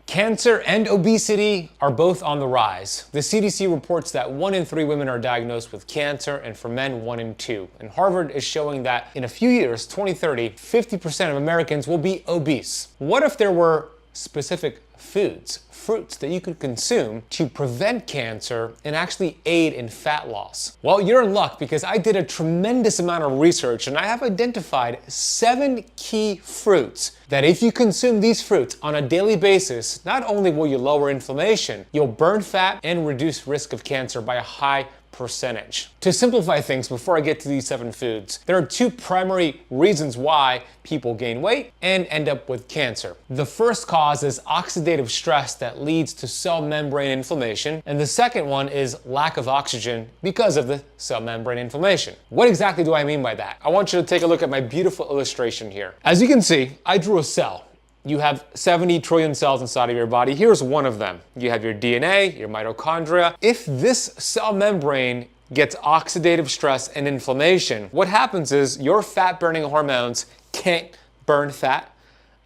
Cancer and obesity are both on the rise. The CDC reports that 1 in 3 women are diagnosed with cancer, and for men, 1 in 2. And Harvard is showing that in a few years, 2030, 50% of Americans will be obese. What if there were specific foods, fruits that you could consume to prevent cancer and actually aid in fat loss? Well, you're in luck, because I did a tremendous amount of research and I have identified 7 key fruits that if you consume these fruits on a daily basis, not only will you lower inflammation, you'll burn fat and reduce risk of cancer by a high percentage. To simplify things, before I get to these 7 foods, there are 2 primary reasons why people gain weight and end up with cancer. The first cause is oxidative stress that leads to cell membrane inflammation, and the second one is lack of oxygen because of the cell membrane inflammation. What exactly do I mean by that? I want you to take a look at my beautiful illustration here. As you can see, I drew a cell. You have 70 trillion cells inside of your body. Here's one of them. You have your DNA, your mitochondria. If this cell membrane gets oxidative stress and inflammation, what happens is your fat-burning hormones can't burn fat.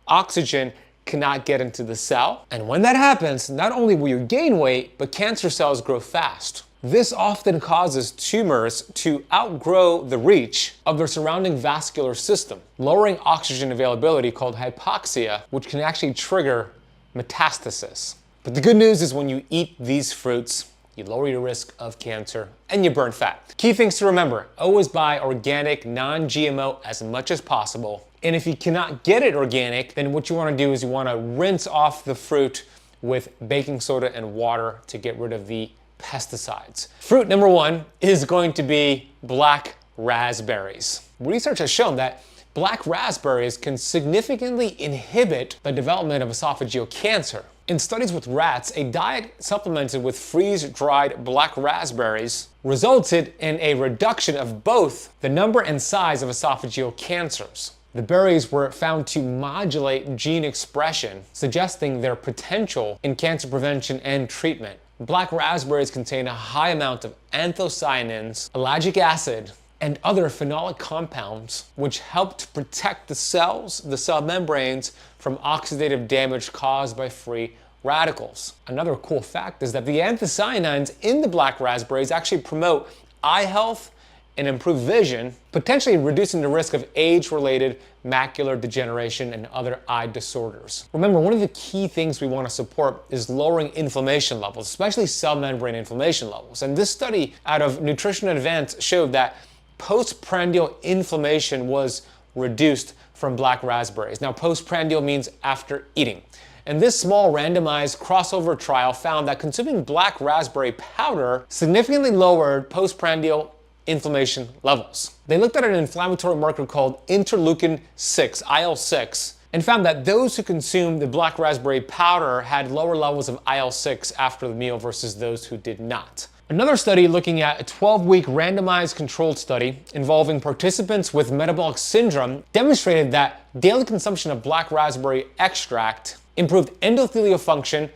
Oxygen cannot get into the cell. And when that happens, not only will you gain weight, but cancer cells grow fast. This often causes tumors to outgrow the reach of their surrounding vascular system, lowering oxygen availability called hypoxia, which can actually trigger metastasis. But the good news is when you eat these fruits, you lower your risk of cancer and you burn fat. Key things to remember: always buy organic, non-GMO as much as possible. And if you cannot get it organic, then what you want to do is you want to rinse off the fruit with baking soda and water to get rid of the pesticides. Fruit number 1 is going to be black raspberries. Research has shown that black raspberries can significantly inhibit the development of esophageal cancer. In studies with rats, a diet supplemented with freeze-dried black raspberries resulted in a reduction of both the number and size of esophageal cancers. The berries were found to modulate gene expression, suggesting their potential in cancer prevention and treatment. Black raspberries contain a high amount of anthocyanins, ellagic acid, and other phenolic compounds, which help to protect the cells, the cell membranes, from oxidative damage caused by free radicals. Another cool fact is that the anthocyanins in the black raspberries actually promote eye health and improve vision, potentially reducing the risk of age-related macular degeneration and other eye disorders. Remember, one of the key things we want to support is lowering inflammation levels, especially cell membrane inflammation levels. And this study out of Nutrition Advance showed that postprandial inflammation was reduced from black raspberries. Now, postprandial means after eating. And this small randomized crossover trial found that consuming black raspberry powder significantly lowered postprandial inflammation levels. They looked at an inflammatory marker called interleukin-6, IL-6, and found that those who consumed the black raspberry powder had lower levels of IL-6 after the meal versus those who did not. Another study looking at a 12-week randomized controlled study involving participants with metabolic syndrome demonstrated that daily consumption of black raspberry extract improved endothelial function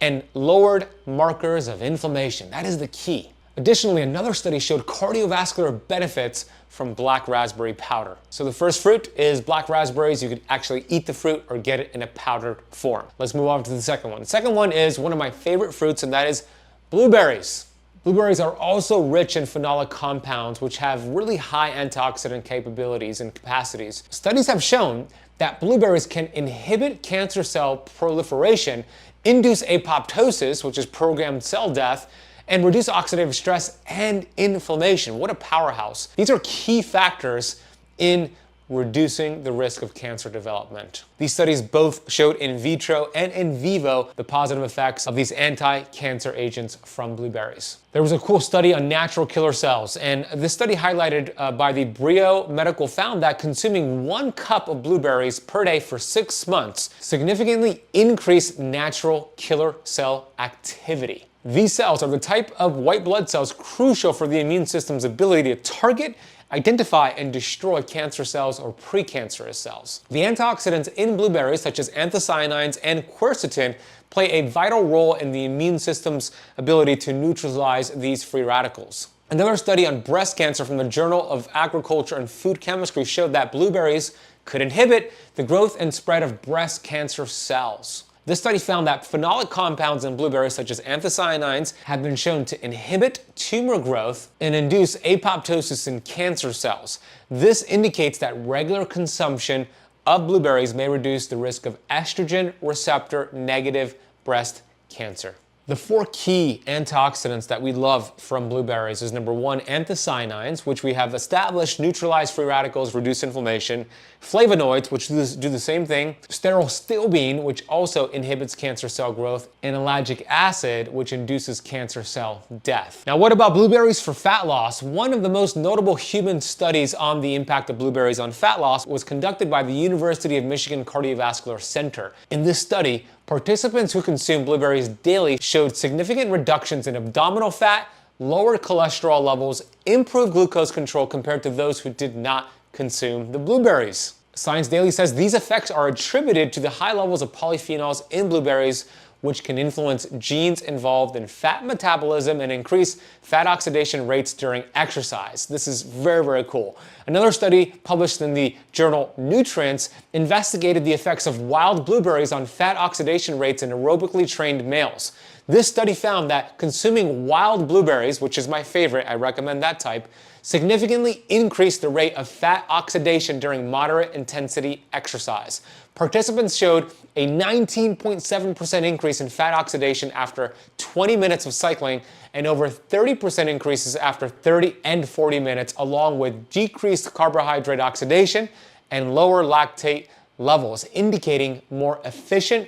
and lowered markers of inflammation. That is the key. Additionally, another study showed cardiovascular benefits from black raspberry powder. So the first fruit is black raspberries. You could actually eat the fruit or get it in a powdered form. Let's move on to the second one. The second one is one of my favorite fruits, and that is blueberries. Blueberries are also rich in phenolic compounds, which have really high antioxidant capabilities and capacities. Studies have shown that blueberries can inhibit cancer cell proliferation, induce apoptosis, which is programmed cell death, and reduce oxidative stress and inflammation. What a powerhouse. These are key factors in reducing the risk of cancer development. These studies both showed in vitro and in vivo the positive effects of these anti-cancer agents from blueberries. There was a cool study on natural killer cells, and this study highlighted by the Brio Medical found that consuming 1 cup of blueberries per day for 6 months significantly increased natural killer cell activity. These cells are the type of white blood cells crucial for the immune system's ability to target, identify, and destroy cancer cells or precancerous cells. The antioxidants in blueberries, such as anthocyanins and quercetin, play a vital role in the immune system's ability to neutralize these free radicals. Another study on breast cancer from the Journal of Agriculture and Food Chemistry showed that blueberries could inhibit the growth and spread of breast cancer cells. This study found that phenolic compounds in blueberries such as anthocyanins have been shown to inhibit tumor growth and induce apoptosis in cancer cells. This indicates that regular consumption of blueberries may reduce the risk of estrogen receptor negative breast cancer. The 4 key antioxidants that we love from blueberries is number 1, anthocyanins, which we have established neutralize free radicals, reduce inflammation, flavonoids, which do the same thing, stearylstilbene, which also inhibits cancer cell growth, and ellagic acid, which induces cancer cell death. Now, what about blueberries for fat loss? One of the most notable human studies on the impact of blueberries on fat loss was conducted by the University of Michigan Cardiovascular Center. In this study, participants who consumed blueberries daily showed significant reductions in abdominal fat, lowered cholesterol levels, improved glucose control compared to those who did not consume the blueberries. Science Daily says these effects are attributed to the high levels of polyphenols in blueberries, which can influence genes involved in fat metabolism and increase fat oxidation rates during exercise. This is very, very cool. Another study published in the journal Nutrients investigated the effects of wild blueberries on fat oxidation rates in aerobically trained males. This study found that consuming wild blueberries, which is my favorite, I recommend that type, significantly increased the rate of fat oxidation during moderate intensity exercise. Participants showed a 19.7% increase in fat oxidation after 20 minutes of cycling and over 30% increases after 30 and 40 minutes, along with decreased carbohydrate oxidation and lower lactate levels, indicating more efficient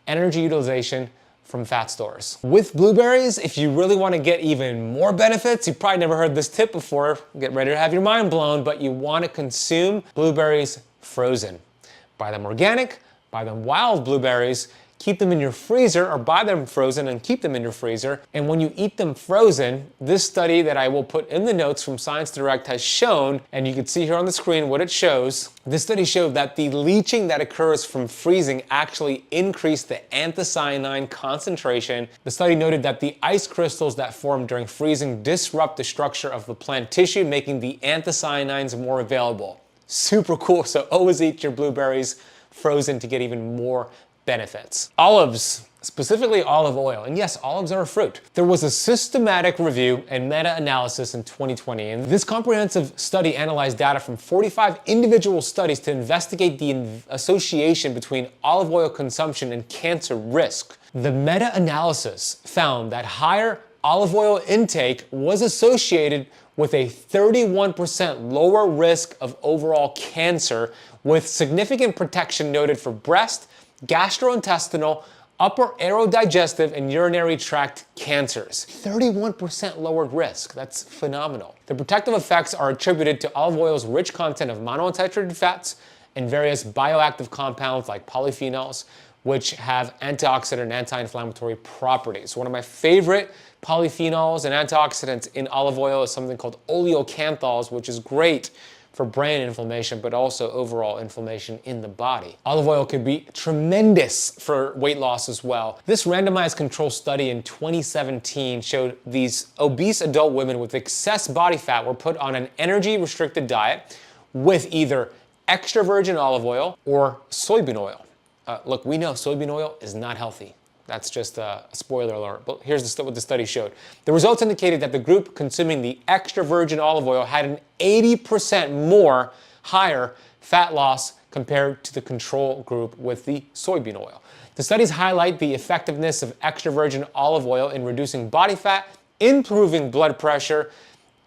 energy utilization from fat stores. With blueberries, if you really want to get even more benefits, you probably never heard this tip before, get ready to have your mind blown, but you want to consume blueberries frozen. Buy them organic, buy them wild blueberries, keep them in your freezer, or buy them frozen and keep them in your freezer. And when you eat them frozen, this study that I will put in the notes from Science Direct has shown, and you can see here on the screen what it shows. This study showed that the leaching that occurs from freezing actually increased the anthocyanin concentration. The study noted that the ice crystals that form during freezing disrupt the structure of the plant tissue, making the anthocyanins more available. Super cool, so always eat your blueberries frozen to get even more benefits. Olives, specifically olive oil, and yes, olives are a fruit. There was a systematic review and meta-analysis in 2020, and this comprehensive study analyzed data from 45 individual studies to investigate the association between olive oil consumption and cancer risk. The meta-analysis found that higher olive oil intake was associated with a 31% lower risk of overall cancer, with significant protection noted for breast, gastrointestinal, upper aerodigestive, and urinary tract cancers. 31% lowered risk. That's phenomenal. The protective effects are attributed to olive oil's rich content of monounsaturated fats and various bioactive compounds like polyphenols, which have antioxidant and anti-inflammatory properties. One of my favorite polyphenols and antioxidants in olive oil is something called oleocanthols, which is great for brain inflammation, but also overall inflammation in the body. Olive oil could be tremendous for weight loss as well. This randomized control study in 2017 showed these obese adult women with excess body fat were put on an energy-restricted diet with either extra virgin olive oil or soybean oil. Look, we know soybean oil is not healthy. That's just a spoiler alert. But here's what the study showed. The results indicated that the group consuming the extra virgin olive oil had an 80% more higher fat loss compared to the control group with the soybean oil. The studies highlight the effectiveness of extra virgin olive oil in reducing body fat, improving blood pressure,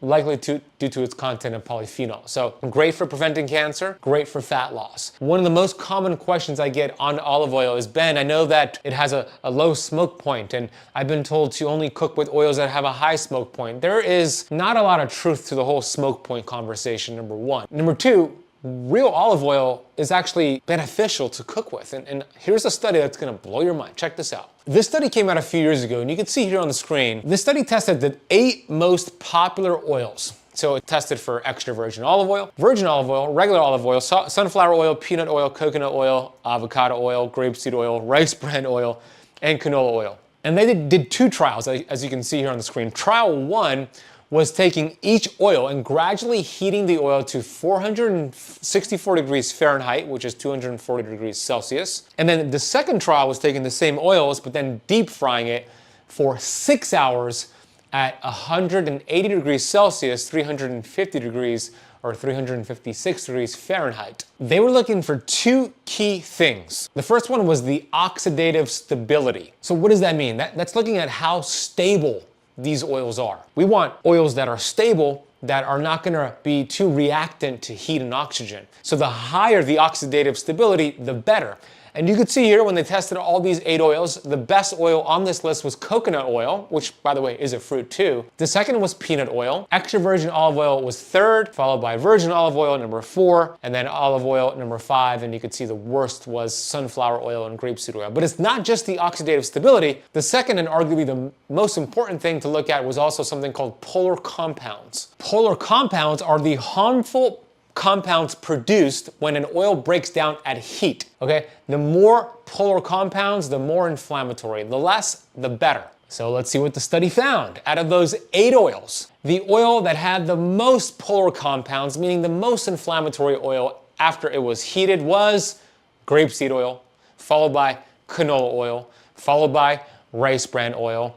likely due to its content of polyphenol. So great for preventing cancer, great for fat loss. One of the most common questions I get on olive oil is, Ben, I know that it has a low smoke point, and I've been told to only cook with oils that have a high smoke point. There is not a lot of truth to the whole smoke point conversation, number one. Number two, real olive oil is actually beneficial to cook with. And here's a study that's gonna blow your mind. Check this out. This study came out a few years ago, and you can see here on the screen, this study tested the 8 most popular oils. So it tested for extra virgin olive oil, regular olive oil, sunflower oil, peanut oil, coconut oil, avocado oil, grapeseed oil, rice bran oil, and canola oil. And they did 2 trials, as you can see here on the screen. Trial 1 was taking each oil and gradually heating the oil to 464 degrees Fahrenheit, which is 240 degrees Celsius. And then the second trial was taking the same oils, but then deep frying it for 6 hours at 180 degrees Celsius, 350 degrees or 356 degrees Fahrenheit. They were looking for two key things. The first one was the oxidative stability. So what does that mean? That's looking at how stable these oils are. We want oils that are stable, that are not gonna be too reactant to heat and oxygen. So the higher the oxidative stability, the better. And you could see here when they tested all these 8 oils, the best oil on this list was coconut oil, which by the way is a fruit too. The second was peanut oil. Extra virgin olive oil was third, followed by virgin olive oil number 4, and then olive oil number 5, and you could see the worst was sunflower oil and grapeseed oil. But it's not just the oxidative stability. The second and arguably the most important thing to look at was also something called polar compounds. Polar compounds are the harmful compounds produced when an oil breaks down at heat, okay? The more polar compounds, the more inflammatory. The less, the better. So let's see what the study found. Out of those 8 oils, the oil that had the most polar compounds, meaning the most inflammatory oil after it was heated, was grapeseed oil, followed by canola oil, followed by rice bran oil.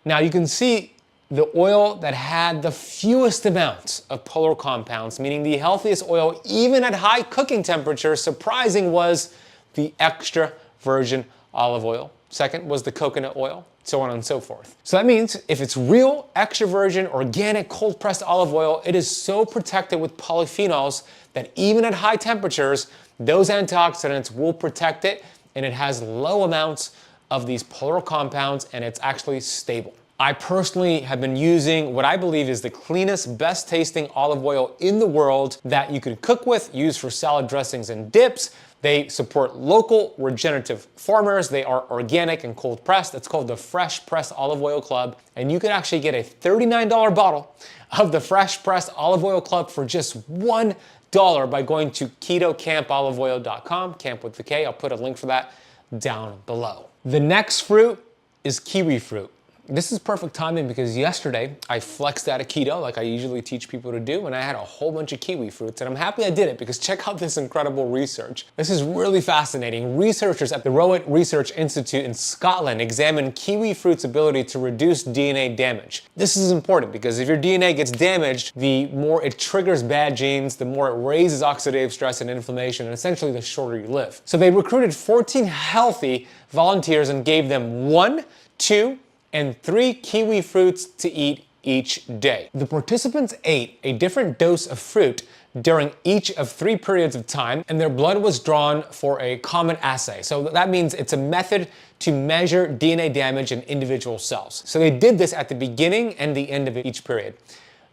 Now you can see the oil that had the fewest amounts of polar compounds, meaning the healthiest oil even at high cooking temperatures, surprising, was the extra virgin olive oil. Second was the coconut oil, so on and so forth. So that means if it's real, extra virgin, organic, cold pressed olive oil, it is so protected with polyphenols that even at high temperatures, those antioxidants will protect it, and it has low amounts of these polar compounds, and it's actually stable. I personally have been using what I believe is the cleanest, best tasting olive oil in the world that you can cook with, use for salad dressings and dips. They support local regenerative farmers. They are organic and cold pressed. It's called the Fresh Pressed Olive Oil Club. And you can actually get a $39 bottle of the Fresh Pressed Olive Oil Club for just $1 by going to ketocampoliveoil.com, camp with the K. I'll put a link for that down below. The next fruit is kiwi fruit. This is perfect timing because yesterday I flexed out of keto like I usually teach people to do, and I had a whole bunch of kiwi fruits, and I'm happy I did it because check out this incredible research. This is really fascinating. Researchers at the Rowett Research Institute in Scotland examined kiwi fruit's ability to reduce DNA damage. This is important because if your DNA gets damaged, the more it triggers bad genes, the more it raises oxidative stress and inflammation, and essentially the shorter you live. So they recruited 14 healthy volunteers and gave them 1, 2, and 3 kiwi fruits to eat each day. The participants ate a different dose of fruit during each of 3 periods of time, and their blood was drawn for a common assay. So that means it's a method to measure DNA damage in individual cells. So they did this at the beginning and the end of each period.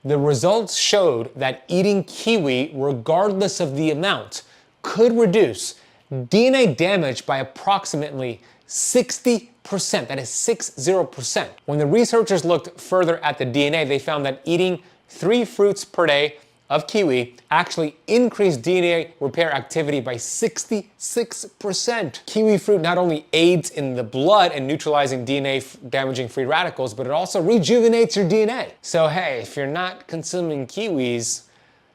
The results showed that eating kiwi, regardless of the amount, could reduce DNA damage by approximately 60%. That is 60%. When the researchers looked further at the DNA, they found that eating 3 fruits per day of kiwi actually increased DNA repair activity by 66%. Kiwi fruit not only aids in the blood and neutralizing DNA damaging free radicals, but it also rejuvenates your DNA. So hey, if you're not consuming kiwis,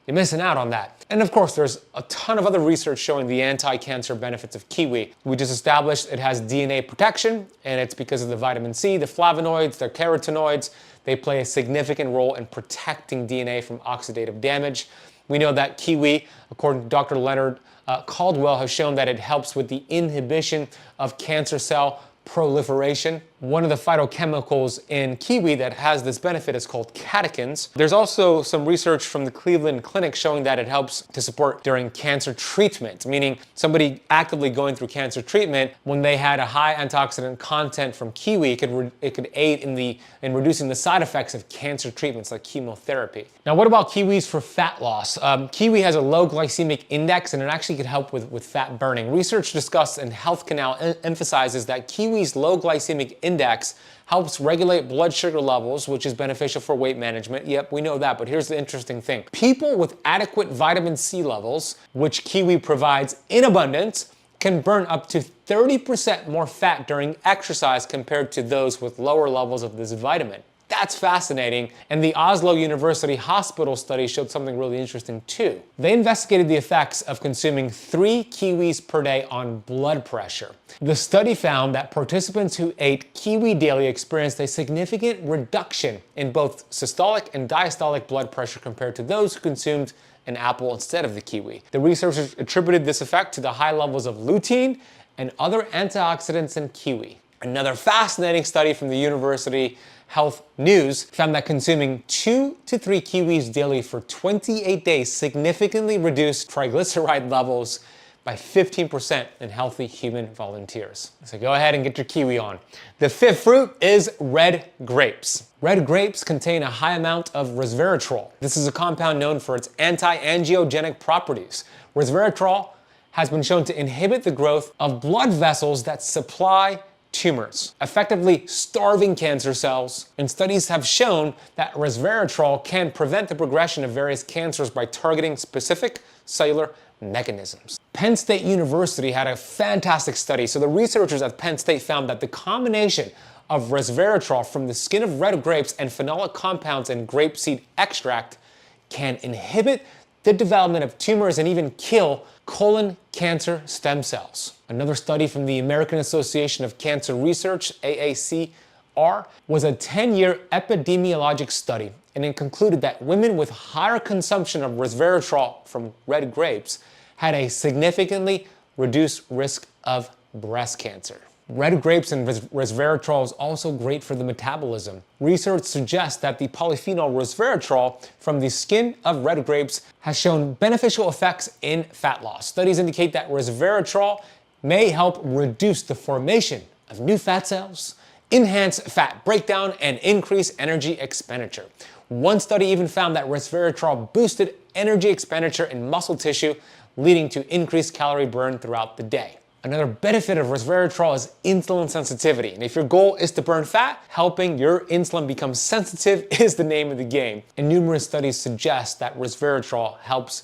you're missing out on that. And of course, there's a ton of other research showing the anti-cancer benefits of kiwi. We just established it has DNA protection, and it's because of the vitamin C, the flavonoids, the carotenoids. They play a significant role in protecting DNA from oxidative damage. We know that kiwi, according to Dr. Leonard Caldwell, has shown that it helps with the inhibition of cancer cell proliferation. One of the phytochemicals in kiwi that has this benefit is called catechins. There's also some research from the Cleveland Clinic showing that it helps to support during cancer treatment, meaning somebody actively going through cancer treatment, when they had a high antioxidant content from kiwi, it could aid in reducing the side effects of cancer treatments like chemotherapy. Now, what about kiwis for fat loss? Kiwi has a low glycemic index, and it actually could help with fat burning. Research discussed in Health Canal emphasizes that kiwi's low glycemic index helps regulate blood sugar levels, which is beneficial for weight management. Yep, we know that, but here's the interesting thing. People with adequate vitamin C levels, which kiwi provides in abundance, can burn up to 30% more fat during exercise compared to those with lower levels of this vitamin. That's fascinating. And the Oslo University Hospital study showed something really interesting too. They investigated the effects of consuming 3 kiwis per day on blood pressure. The study found that participants who ate kiwi daily experienced a significant reduction in both systolic and diastolic blood pressure compared to those who consumed an apple instead of the kiwi. The researchers attributed this effect to the high levels of lutein and other antioxidants in kiwi. Another fascinating study from the University Health News found that consuming 2 to 3 kiwis daily for 28 days significantly reduced triglyceride levels by 15% in healthy human volunteers. So go ahead and get your kiwi on. The 5th fruit is red grapes. Red grapes contain a high amount of resveratrol. This is a compound known for its anti-angiogenic properties. Resveratrol has been shown to inhibit the growth of blood vessels that supply tumors, effectively starving cancer cells. And studies have shown that resveratrol can prevent the progression of various cancers by targeting specific cellular mechanisms. Penn State University had a fantastic study. So the researchers at Penn State found that the combination of resveratrol from the skin of red grapes and phenolic compounds in grapeseed extract can inhibit the development of tumors and even kill colon cancer stem cells. Another study from the American Association of Cancer Research, AACR, was a 10-year epidemiologic study, and it concluded that women with higher consumption of resveratrol from red grapes had a significantly reduced risk of breast cancer. Red grapes and resveratrol is also great for the metabolism. Research suggests that the polyphenol resveratrol from the skin of red grapes has shown beneficial effects in fat loss. Studies indicate that resveratrol may help reduce the formation of new fat cells, enhance fat breakdown, and increase energy expenditure. One study even found that resveratrol boosted energy expenditure in muscle tissue, leading to increased calorie burn throughout the day. Another benefit of resveratrol is insulin sensitivity. And if your goal is to burn fat, helping your insulin become sensitive is the name of the game. And numerous studies suggest that resveratrol helps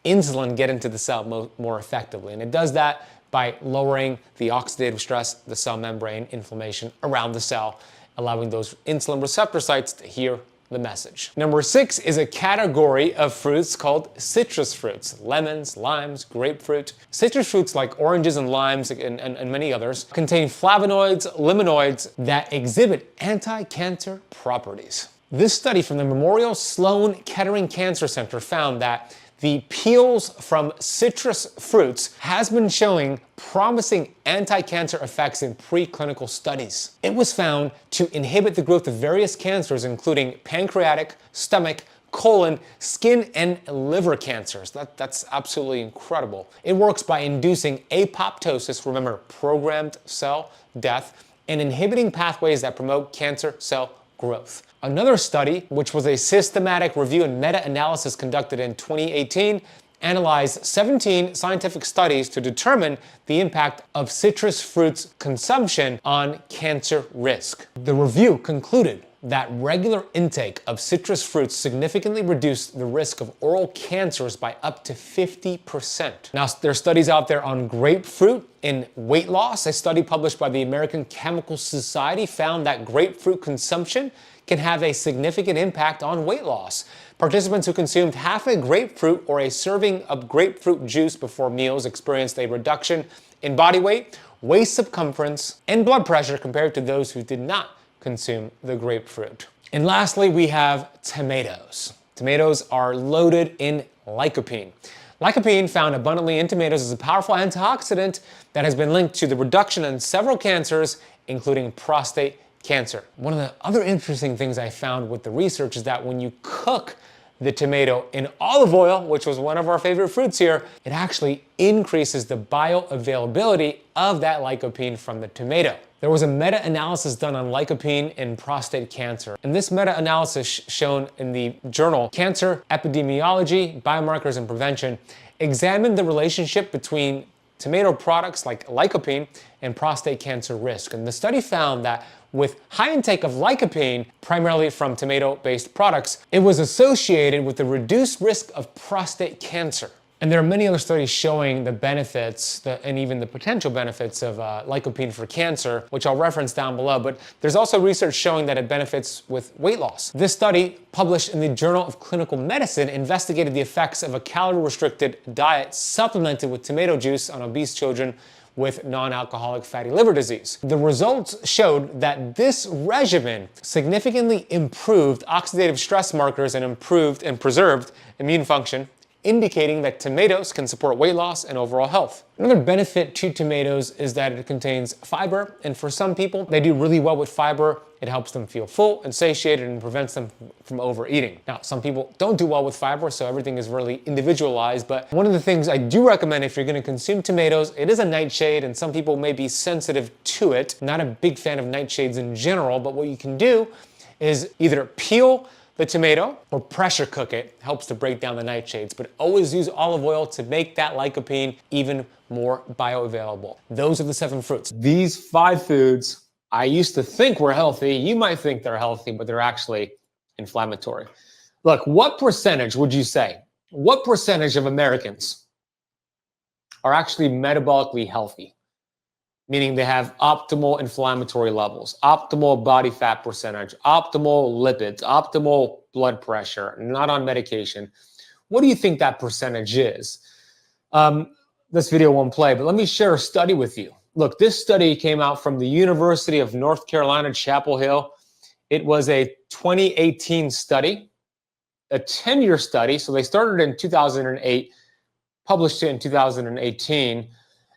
insulin get into the cell more effectively. And it does that by lowering the oxidative stress, the cell membrane inflammation around the cell, allowing those insulin receptor sites to hear the message. Number 6 is a category of fruits called citrus fruits. Lemons, limes, grapefruit. Citrus fruits like oranges and limes and many others contain flavonoids, limonoids that exhibit anti-cancer properties. This study from the Memorial Sloan Kettering Cancer Center found that the peels from citrus fruits has been showing promising anti-cancer effects in preclinical studies. It was found to inhibit the growth of various cancers, including pancreatic, stomach, colon, skin, and liver cancers. That's absolutely incredible. It works by inducing apoptosis, remember, programmed cell death, and inhibiting pathways that promote cancer cell growth. Another study, which was a systematic review and meta-analysis conducted in 2018, analyzed 17 scientific studies to determine the impact of citrus fruits consumption on cancer risk. The review concluded that regular intake of citrus fruits significantly reduced the risk of oral cancers by up to 50%. Now, there are studies out there on grapefruit in weight loss. A study published by the American Chemical Society found that grapefruit consumption can have a significant impact on weight loss. Participants who consumed half a grapefruit or a serving of grapefruit juice before meals experienced a reduction in body weight, waist circumference, and blood pressure compared to those who did not consume the grapefruit. And lastly, we have tomatoes. Tomatoes are loaded in lycopene. Lycopene, found abundantly in tomatoes, is a powerful antioxidant that has been linked to the reduction in several cancers, including prostate cancer. One of the other interesting things I found with the research is that when you cook the tomato in olive oil, which was one of our favorite fruits here, it actually increases the bioavailability of that lycopene from the tomato. There was a meta-analysis done on lycopene in prostate cancer. And this meta-analysis shown in the journal Cancer Epidemiology, Biomarkers and Prevention examined the relationship between tomato products like lycopene and prostate cancer risk. And the study found that with high intake of lycopene, primarily from tomato-based products, it was associated with the reduced risk of prostate cancer. And there are many other studies showing the benefits and even the potential benefits of lycopene for cancer, which I'll reference down below. But there's also research showing that it benefits with weight loss. This study, published in the Journal of Clinical Medicine, investigated the effects of a calorie-restricted diet supplemented with tomato juice on obese children with non-alcoholic fatty liver disease. The results showed that this regimen significantly improved oxidative stress markers and improved and preserved immune function, indicating that tomatoes can support weight loss and overall health. Another benefit to tomatoes is that it contains fiber, and for some people, they do really well with fiber. It helps them feel full and satiated and prevents them from overeating. Now, some people don't do well with fiber, so everything is really individualized, but one of the things I do recommend if you're gonna consume tomatoes, it is a nightshade, and some people may be sensitive to it. Not a big fan of nightshades in general, but what you can do is either peel the tomato or pressure cook it. Helps to break down the nightshades, but always use olive oil to make that lycopene even more bioavailable. Those are the 7 fruits. These 5 foods I used to think were healthy. You might think they're healthy, but they're actually inflammatory. Look, what percentage would you say? What percentage of Americans are actually metabolically healthy? Meaning they have optimal inflammatory levels, optimal body fat percentage, optimal lipids, optimal blood pressure, not on medication. What do you think that percentage is? This video won't play, but let me share a study with you. Look, this study came out from the University of North Carolina, Chapel Hill. It was a 2018 study, a 10-year study. So they started in 2008, published it in 2018.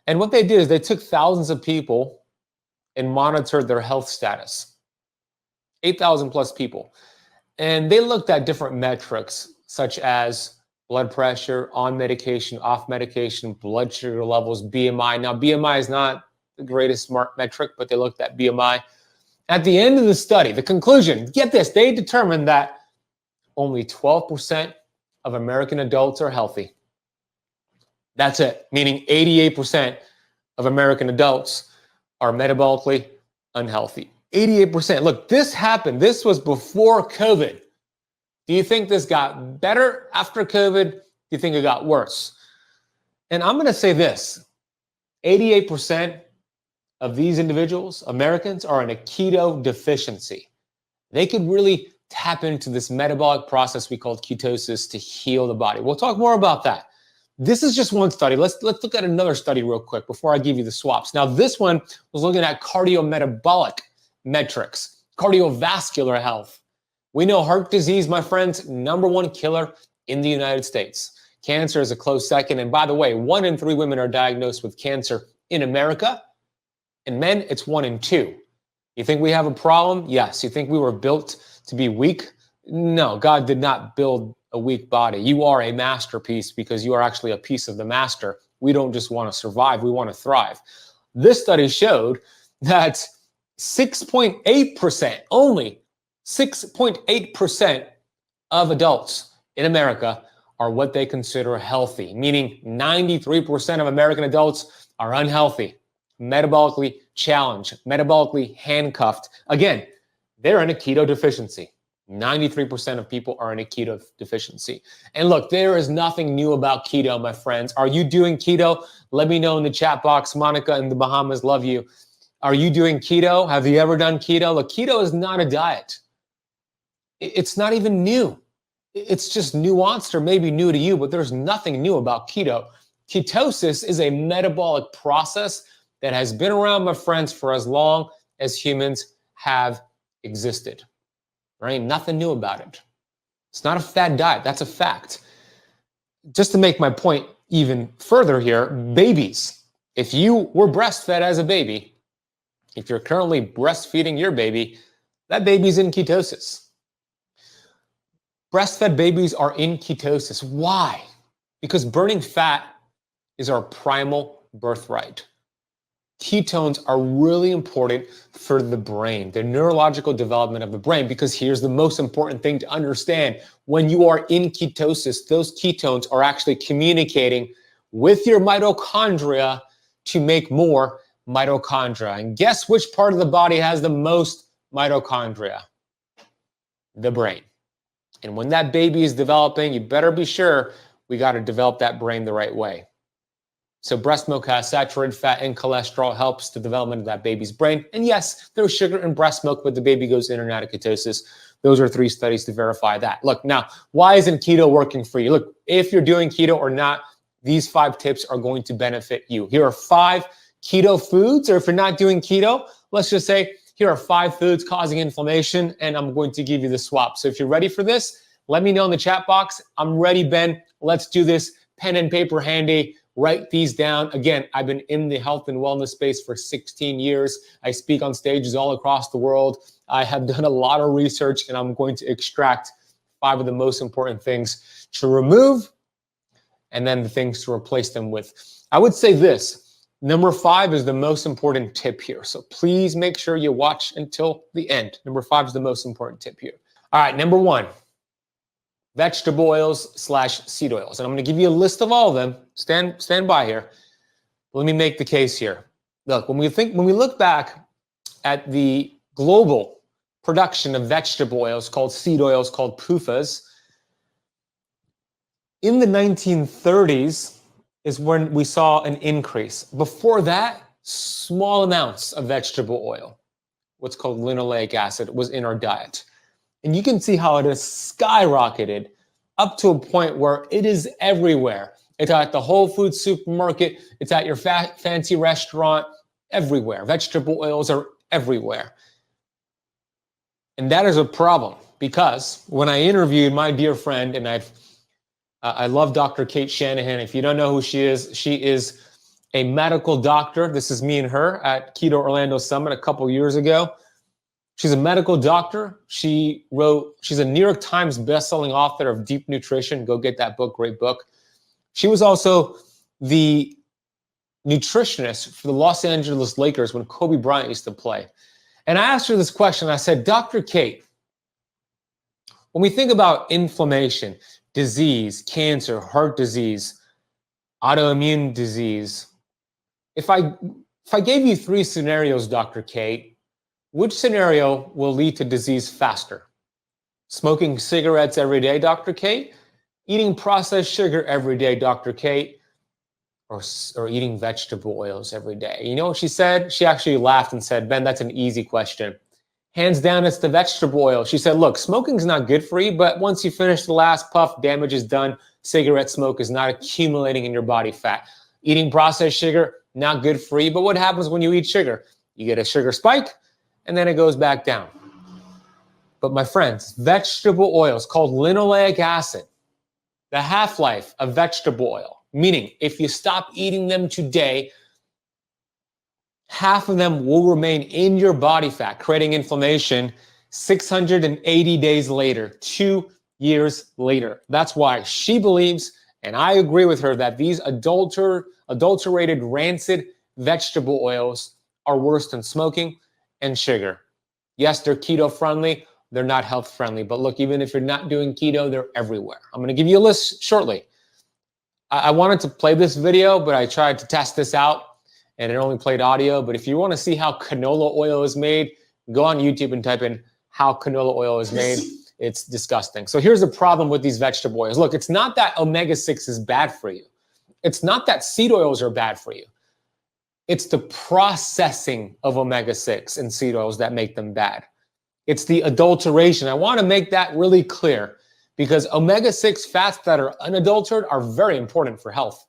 And what they did is they took thousands of people and monitored their health status, 8,000 plus people. And they looked at different metrics such as blood pressure, on medication, off medication, blood sugar levels, BMI. Now, BMI is not the greatest metric, but they looked at BMI. At the end of the study, the conclusion, get this, they determined that only 12% of American adults are healthy. That's it, meaning 88% of American adults are metabolically unhealthy. 88%. Look, this happened. This was before COVID. Do you think this got better after COVID? Do you think it got worse? And I'm going to say this, 88% of these individuals, Americans, are in a keto deficiency. They could really tap into this metabolic process we call ketosis to heal the body. We'll talk more about that. This is just one study. Let's look at another study real quick before I give you the swaps. Now, this one was looking at cardiometabolic metrics, cardiovascular health. We know heart disease, my friends, #1 killer in the United States. Cancer is a close second. And by the way, 1 in 3 women are diagnosed with cancer in America. In men, it's 1 in 2. You think we have a problem? Yes. You think we were built to be weak? No, God did not build a weak body. You are a masterpiece because you are actually a piece of the master. We don't just want to survive, we want to thrive. This study showed that 6.8%, only 6.8% of adults in America are what they consider healthy, meaning 93% of American adults are unhealthy, metabolically challenged, metabolically handcuffed. Again, they're in a keto deficiency. 93% of people are in a keto deficiency. And look, there is nothing new about keto, my friends. Are you doing keto? Let me know in the chat box. Monica in the Bahamas, love you. Are you doing keto? Have you ever done keto? Look, keto is not a diet. It's not even new. It's just nuanced or maybe new to you, but there's nothing new about keto. Ketosis is a metabolic process that has been around, my friends, for as long as humans have existed. Right? Nothing new about it. It's not a fad diet. That's a fact. Just to make my point even further here, babies, if you were breastfed as a baby, if you're currently breastfeeding your baby, that baby's in ketosis. Breastfed babies are in ketosis. Why? Because burning fat is our primal birthright. Ketones are really important for the brain, the neurological development of the brain, because here's the most important thing to understand. When you are in ketosis, those ketones are actually communicating with your mitochondria to make more mitochondria. And guess which part of the body has the most mitochondria? The brain. And when that baby is developing, you better be sure we got to develop that brain the right way. So breast milk has saturated fat and cholesterol, helps the development of that baby's brain. And yes, there's sugar in breast milk, but the baby goes in and out of ketosis. Those are 3 studies to verify that. Look, now, why isn't keto working for you? Look, if you're doing keto or not, these 5 tips are going to benefit you. Here are 5 keto foods, or if you're not doing keto, let's just say, here are 5 foods causing inflammation, and I'm going to give you the swap. So if you're ready for this, let me know in the chat box. I'm ready, Ben. Let's do this. Pen and paper handy. Write these down. Again, I've been in the health and wellness space for 16 years. I speak on stages all across the world. I have done a lot of research, and I'm going to extract 5 of the most important things to remove and then the things to replace them with. I would say this, number 5 is the most important tip here. So please make sure you watch until the end. Number 5 is the most important tip here. All right, number 1. Vegetable oils / seed oils. And I'm going to give you a list of all of them. Stand by here. Let me make the case here. Look, when we look back at the global production of vegetable oils called seed oils, called PUFAs, in the 1930s is when we saw an increase. Before that, small amounts of vegetable oil, what's called linoleic acid, was in our diet. And you can see how it has skyrocketed up to a point where it is everywhere. It's at the Whole Foods supermarket. It's at your fancy restaurant, everywhere. Vegetable oils are everywhere. And that is a problem because when I interviewed my dear friend, and I love Dr. Kate Shanahan. If you don't know who she is a medical doctor. This is me and her at Keto Orlando Summit a couple years ago. She's a medical doctor. She's a New York Times bestselling author of Deep Nutrition. Go get that book, great book. She was also the nutritionist for the Los Angeles Lakers when Kobe Bryant used to play. And I asked her this question. I said, Dr. Kate, when we think about inflammation, disease, cancer, heart disease, autoimmune disease, if I gave you 3 scenarios, Dr. Kate, which scenario will lead to disease faster? Smoking cigarettes every day, Dr. Kate? Eating processed sugar every day, Dr. Kate? Or eating vegetable oils every day? You know what she said? She actually laughed and said, Ben, that's an easy question. Hands down, it's the vegetable oil. She said, look, smoking's not good for you, but once you finish the last puff, damage is done. Cigarette smoke is not accumulating in your body fat. Eating processed sugar, not good for you. But what happens when you eat sugar? You get a sugar spike, and then it goes back down. But my friends, vegetable oils called linoleic acid, the half-life of vegetable oil, meaning if you stop eating them today, half of them will remain in your body fat, creating inflammation 680 days later, 2 years later. That's why she believes, and I agree with her, that these adulterated, rancid vegetable oils are worse than smoking and sugar. Yes, they're keto friendly. They're not health friendly. But look, even if you're not doing keto, they're everywhere. I'm going to give you a list shortly. I wanted to play this video, but I tried to test this out and it only played audio. But if you want to see how canola oil is made, go on YouTube and type in how canola oil is made. It's disgusting. So here's the problem with these vegetable oils. Look, it's not that omega-6 is bad for you. It's not that seed oils are bad for you. It's the processing of omega-6 and seed oils that make them bad. It's the adulteration. I want to make that really clear because omega-6 fats that are unadulterated are very important for health.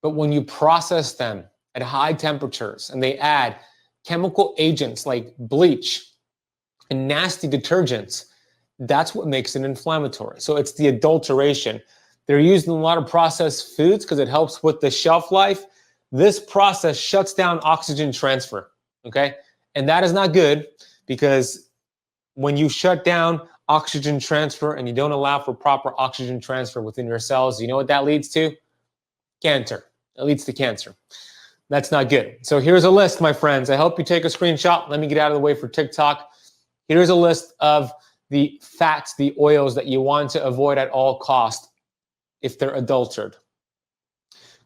But when you process them at high temperatures and they add chemical agents like bleach and nasty detergents, that's what makes it inflammatory. So it's the adulteration. They're used in a lot of processed foods because it helps with the shelf life. This process shuts down oxygen transfer, okay? And that is not good because when you shut down oxygen transfer and you don't allow for proper oxygen transfer within your cells, you know what that leads to? Cancer. It leads to cancer. That's not good. So here's a list, my friends. I hope you take a screenshot. Let me get out of the way for TikTok. Here's a list of the fats, the oils that you want to avoid at all costs if they're adulterated.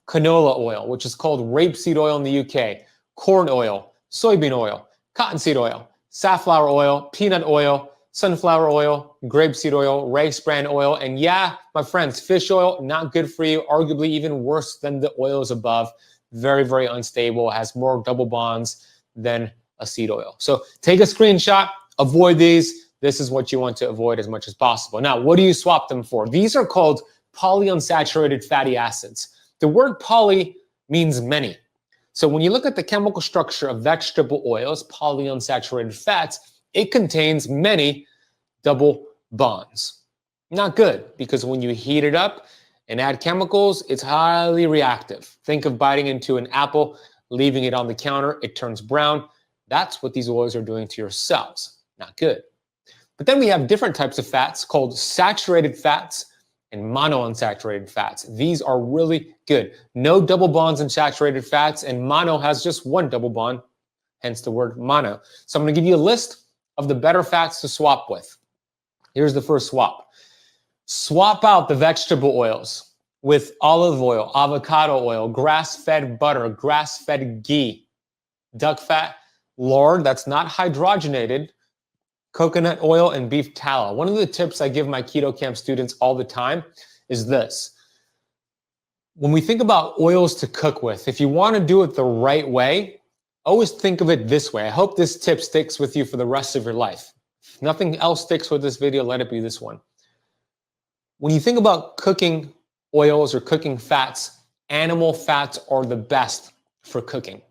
Canola oil, which is called rapeseed oil in the UK, corn oil, soybean oil, cottonseed oil, safflower oil, peanut oil, sunflower oil, grapeseed oil, rice bran oil, and yeah, my friends, fish oil, not good for you, arguably even worse than the oils above. Very, very unstable, has more double bonds than a seed oil. So take a screenshot, avoid these. This is what you want to avoid as much as possible. Now, what do you swap them for? These are called polyunsaturated fatty acids. The word poly means many. So when you look at the chemical structure of vegetable oils, polyunsaturated fats, it contains many double bonds. Not good, because when you heat it up and add chemicals, it's highly reactive. Think of biting into an apple, leaving it on the counter, it turns brown. That's what these oils are doing to your cells. Not good. But then we have different types of fats called saturated fats and monounsaturated fats. These are really good. No double bonds in saturated fats, and mono has just one double bond, hence the word mono. So I'm going to give you a list of the better fats to swap with. Here's the first swap. Swap out the vegetable oils with olive oil, avocado oil, grass-fed butter, grass-fed ghee, duck fat, lard that's not hydrogenated, coconut oil, and beef tallow. One of the tips I give my keto camp students all the time is this. When we think about oils to cook with, if you want to do it the right way, always think of it this way. I hope this tip sticks with you for the rest of your life. If nothing else sticks with this video, let it be this one. When you think about cooking oils or cooking fats, animal fats are the best for cooking.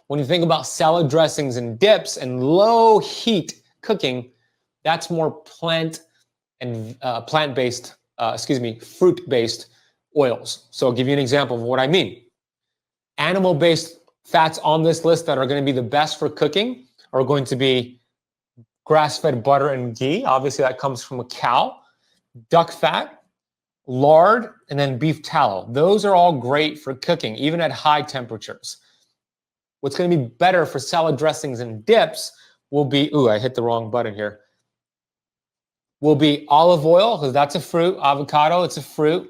When you think about salad dressings and dips and low heat cooking, that's more plant and fruit-based oils. So I'll give you an example of what I mean. Animal-based fats on this list that are going to be the best for cooking are going to be grass-fed butter and ghee. Obviously, that comes from a cow. Duck fat, lard, and then beef tallow. Those are all great for cooking, even at high temperatures. What's going to be better for salad dressings and dips will be, I hit the wrong button here, will be olive oil, because that's a fruit, avocado, it's a fruit,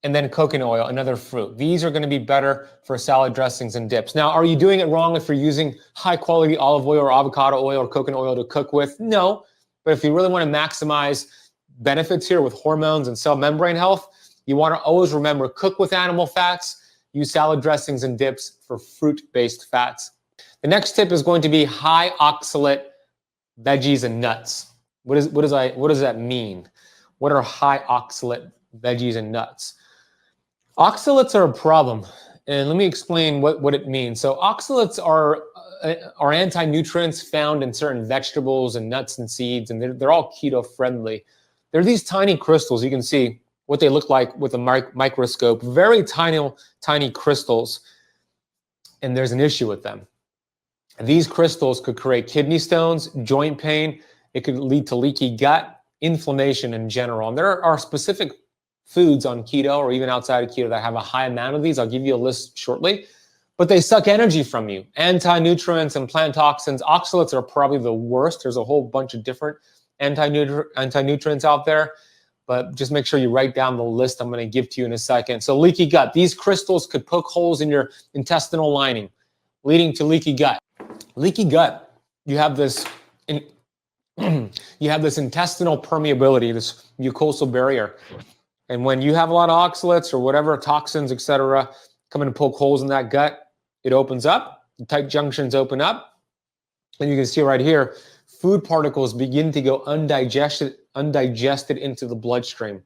and then coconut oil, another fruit. These are going to be better for salad dressings and dips. Now, are you doing it wrong if you're using high quality olive oil or avocado oil or coconut oil to cook with? No, but if you really want to maximize benefits here with hormones and cell membrane health, you want to always remember, cook with animal fats, use salad dressings and dips for fruit-based fats. The next tip is going to be high oxalate veggies and nuts. What does that mean? What are high oxalate veggies and nuts? Oxalates are a problem, and let me explain what it means. So oxalates are anti-nutrients found in certain vegetables and nuts and seeds, and they're all keto friendly. They're these tiny crystals. You can see what they look like with a microscope. Very tiny crystals, and there's an issue with them. These crystals could create kidney stones, joint pain. It could lead to leaky gut, inflammation in general. And there are specific foods on keto or even outside of keto that have a high amount of these. I'll give you a list shortly. But they suck energy from you. Anti-nutrients and plant toxins. Oxalates are probably the worst. There's a whole bunch of different anti-nutrients out there. But just make sure you write down the list I'm going to give to you in a second. So leaky gut. These crystals could poke holes in your intestinal lining, leading to leaky gut. Leaky gut, you have this intestinal permeability, this mucosal barrier. And when you have a lot of oxalates or whatever, toxins, etc., come in and poke holes in that gut, it opens up, the tight junctions open up, and you can see right here, food particles begin to go undigested into the bloodstream.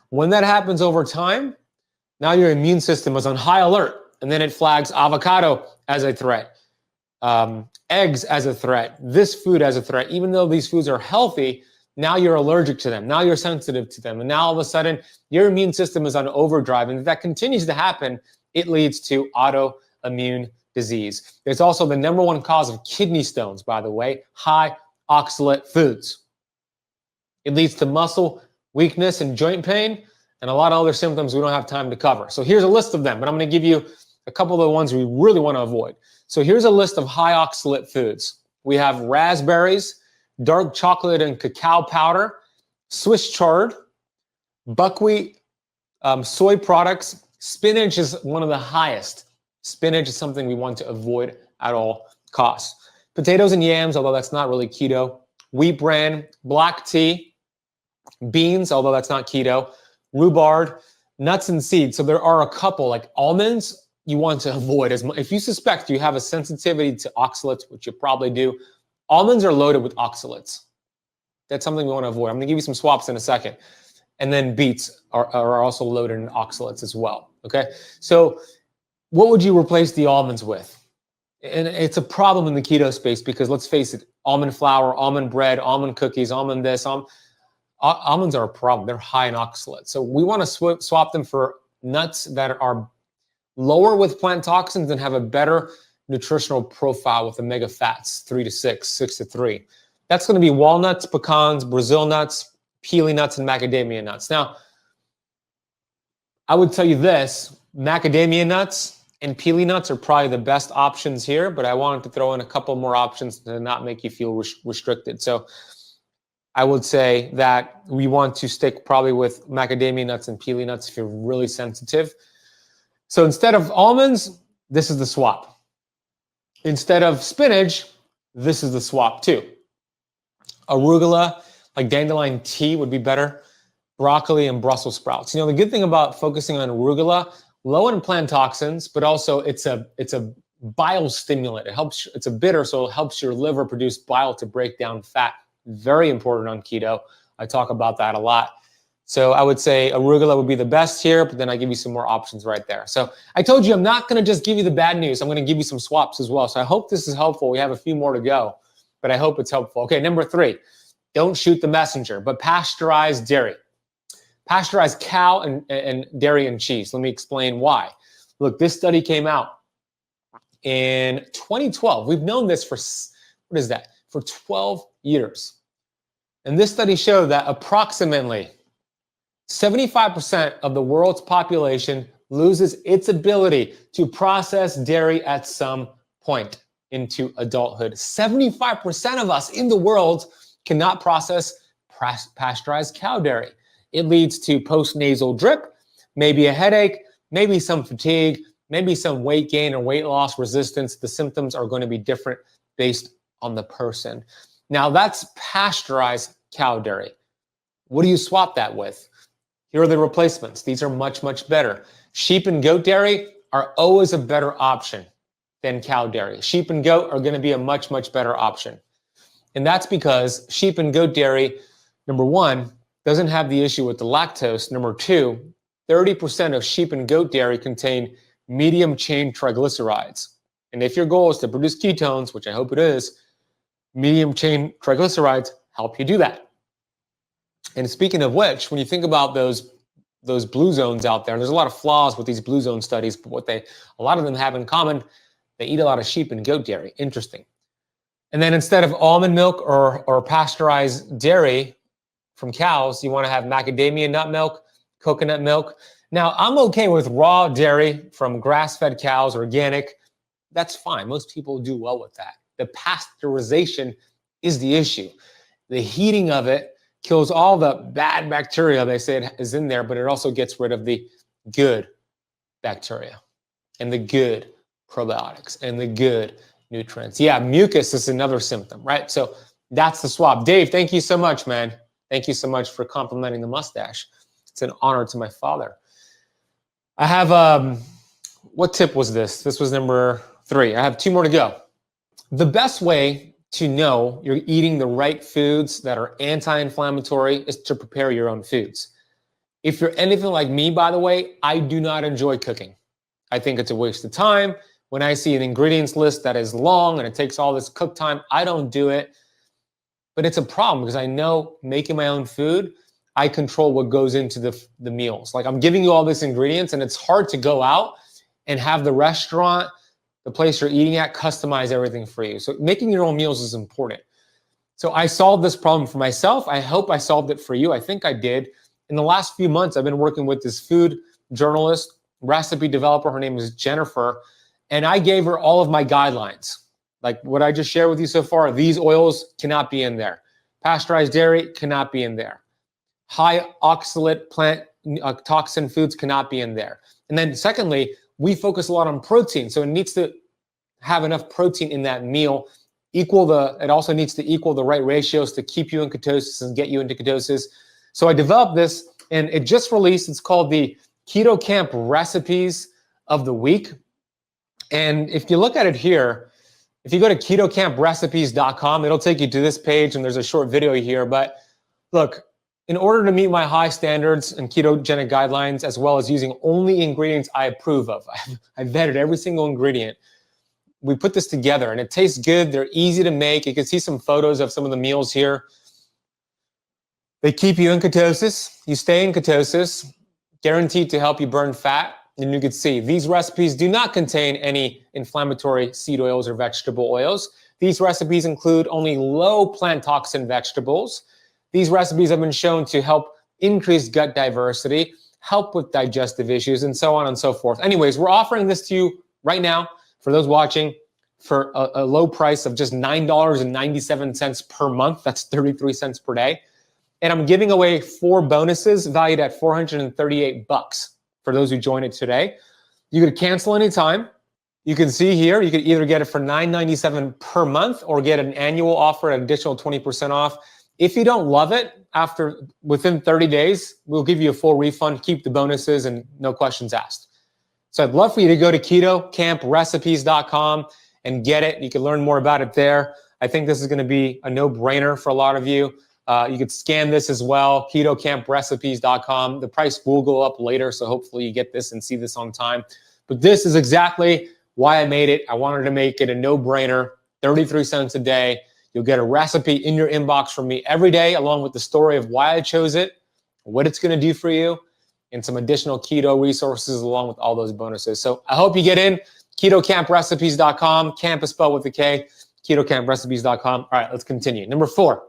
When that happens over time, now your immune system is on high alert, and then it flags avocado as a threat, eggs as a threat, this food as a threat. Even though these foods are healthy, now you're allergic to them. Now you're sensitive to them. And now all of a sudden, your immune system is on overdrive. And if that continues to happen, it leads to autoimmune disease. It's also the #1 cause of kidney stones, by the way, high oxalate foods. It leads to muscle weakness and joint pain and a lot of other symptoms we don't have time to cover. So here's a list of them, but I'm going to give you a couple of the ones we really want to avoid. So here's a list of high oxalate foods. We have raspberries, dark chocolate and cacao powder, Swiss chard, buckwheat, soy products. Spinach is one of the highest. Spinach is something we want to avoid at all costs. Potatoes and yams, although that's not really keto. wheat bran, black tea, beans, although that's not keto, rhubarb, nuts and seeds. So there are a couple, like almonds, you want to avoid as much. If you suspect you have a sensitivity to oxalates, which you probably do, almonds are loaded with oxalates. That's something we want to avoid. I'm going to give you some swaps in a second. And then beets are also loaded in oxalates as well. Okay, so what would you replace the almonds with? And it's a problem in the keto space because let's face it, almond flour, almond bread, almond cookies, almond this, almonds are a problem. They're high in oxalates. So we want to swap them for nuts that are lower with plant toxins and have a better nutritional profile with omega fats, 3 to 6, 6 to 3. That's going to be walnuts, pecans, Brazil nuts, peely nuts, and macadamia nuts. Now, I would tell you this, macadamia nuts and peely nuts are probably the best options here, but I wanted to throw in a couple more options to not make you feel restricted. So I would say that we want to stick probably with macadamia nuts and peely nuts if you're really sensitive. So instead of almonds, this is the swap. Instead of spinach, this is the swap too. Arugula, like dandelion tea would be better. Broccoli and Brussels sprouts. You know, the good thing about focusing on arugula, low in plant toxins, but also it's a bile stimulant. It helps, it's a bitter, so it helps your liver produce bile to break down fat. Very important on keto. I talk about that a lot. So I would say arugula would be the best here, but then I give you some more options right there. So I told you I'm not going to just give you the bad news. I'm going to give you some swaps as well. So I hope this is helpful. We have a few more to go, but I hope it's helpful. Okay, number 3, don't shoot the messenger, but pasteurized dairy. Pasteurized cow and dairy and cheese. Let me explain why. Look, this study came out in 2012. We've known this for, what is that? For 12 years. And this study showed that approximately 75% of the world's population loses its ability to process dairy at some point into adulthood. 75% of us in the world cannot process pasteurized cow dairy. It leads to postnasal drip, maybe a headache, maybe some fatigue, maybe some weight gain or weight loss resistance. The symptoms are going to be different based on the person. Now that's pasteurized cow dairy. What do you swap that with? Here are the replacements. These are much, much better. Sheep and goat dairy are always a better option than cow dairy. Sheep and goat are going to be a much, much better option. And that's because sheep and goat dairy, number 1, doesn't have the issue with the lactose. Number 2, 30% of sheep and goat dairy contain medium chain triglycerides. And if your goal is to produce ketones, which I hope it is, medium chain triglycerides help you do that. And speaking of which, when you think about those blue zones out there, and there's a lot of flaws with these blue zone studies, but what a lot of them have in common, they eat a lot of sheep and goat dairy. Interesting. And then instead of almond milk or pasteurized dairy from cows, you want to have macadamia nut milk, coconut milk. Now, I'm okay with raw dairy from grass-fed cows, organic. That's fine. Most people do well with that. The pasteurization is the issue. The heating of it kills all the bad bacteria they say it is in there, but it also gets rid of the good bacteria and the good probiotics and the good nutrients. Yeah, mucus is another symptom, right? So that's the swap. Dave, thank you so much, man. Thank you so much for complimenting the mustache. It's an honor to my father. I have, what tip was this? This was number 3. I have 2 more to go. The best way to know you're eating the right foods that are anti-inflammatory is to prepare your own foods. If you're anything like me, by the way, I do not enjoy cooking. I think it's a waste of time. When I see an ingredients list that is long and it takes all this cook time, I don't do it. But it's a problem because I know making my own food, I control what goes into the meals. Like I'm giving you all these ingredients and it's hard to go out and have the restaurant, the place you're eating at, customize everything for you. So making your own meals is important. So I solved this problem for myself. I hope I solved it for you. I think I did. In the last few months, I've been working with this food journalist, recipe developer. Her name is Jennifer. And I gave her all of my guidelines. Like what I just shared with you so far, these oils cannot be in there. Pasteurized dairy cannot be in there. High oxalate plant toxin foods cannot be in there. And then secondly, we focus a lot on protein. So it needs to have enough protein in that meal it also needs to equal the right ratios to keep you in ketosis and get you into ketosis. So I developed this, and it just released. It's called the Keto Camp Recipes of the Week. And if you look at it here, if you go to ketocampresrecipes.com, it'll take you to this page, and there's a short video here. But look, in order to meet my high standards and ketogenic guidelines, as well as using only ingredients I approve of, I vetted every single ingredient. We put this together, and it tastes good. They're easy to make. You can see some photos of some of the meals here. They keep you in ketosis. You stay in ketosis, guaranteed to help you burn fat. And you can see these recipes do not contain any inflammatory seed oils or vegetable oils. These recipes include only low plant toxin vegetables. These recipes have been shown to help increase gut diversity, help with digestive issues, and so on and so forth. Anyways, we're offering this to you right now for those watching for a low price of just $9.97 per month. That's 33 cents per day. And I'm giving away 4 bonuses valued at $438 for those who join it today. You could cancel anytime. You can see here, you could either get it for $9.97 per month or get an annual offer at an additional 20% off. If you don't love it, within 30 days, we'll give you a full refund, keep the bonuses, and no questions asked. So I'd love for you to go to ketocampresrecipes.com and get it. You can learn more about it there. I think this is going to be a no-brainer for a lot of you. You could scan this as well, ketocampresrecipes.com. The price will go up later, so hopefully you get this and see this on time. But this is exactly why I made it. I wanted to make it a no-brainer, 33 cents a day. You'll get a recipe in your inbox from me every day, along with the story of why I chose it, what it's going to do for you, and some additional keto resources along with all those bonuses. So I hope you get in, ketocampresrecipes.com. Camp is spelled with a K, ketocampresrecipes.com. All right, let's continue. Number 4.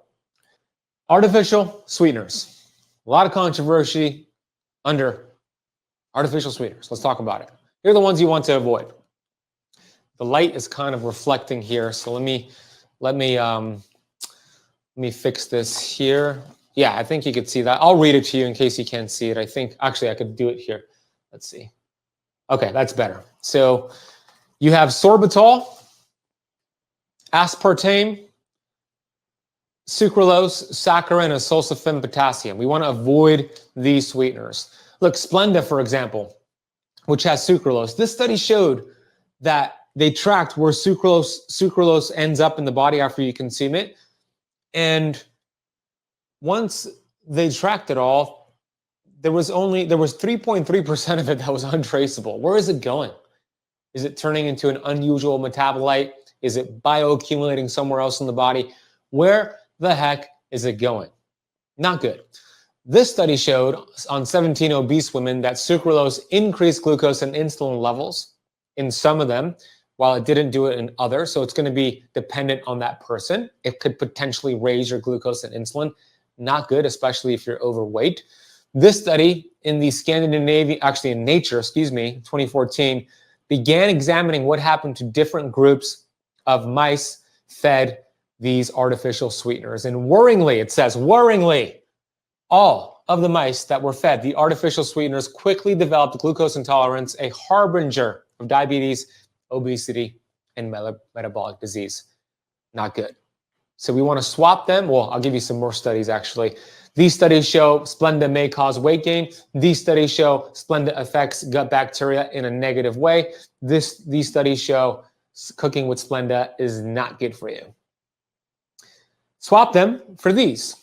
Artificial sweeteners. A lot of controversy under artificial sweeteners. Let's talk about it. Here are the ones you want to avoid. The light is kind of reflecting here, so let me fix this here. Yeah, I think you could see that. I'll read it to you in case you can't see it. I think actually I could do it here. Let's see. Okay, that's better. So you have sorbitol, aspartame, sucralose, saccharin, and sulforaphane potassium. We want to avoid these sweeteners. Look, Splenda, for example, which has sucralose. This study showed that they tracked where sucralose ends up in the body after you consume it. And once they tracked it all, there was 3.3% of it that was untraceable. Where is it going? Is it turning into an unusual metabolite? Is it bioaccumulating somewhere else in the body? Where the heck is it going? Not good. This study showed on 17 obese women that sucralose increased glucose and insulin levels in some of them, while it didn't do it in others. So it's going to be dependent on that person. It could potentially raise your glucose and insulin. Not good, especially if you're overweight. This study in the in Nature, 2014, began examining what happened to different groups of mice fed these artificial sweeteners. And worryingly, it says, worryingly, all of the mice that were fed the artificial sweeteners quickly developed glucose intolerance, a harbinger of diabetes, obesity, and metabolic disease. Not good. So we want to swap them. Well, I'll give you some more studies, actually. These studies show Splenda may cause weight gain. These studies show Splenda affects gut bacteria in a negative way. These studies show cooking with Splenda is not good for you. Swap them for these.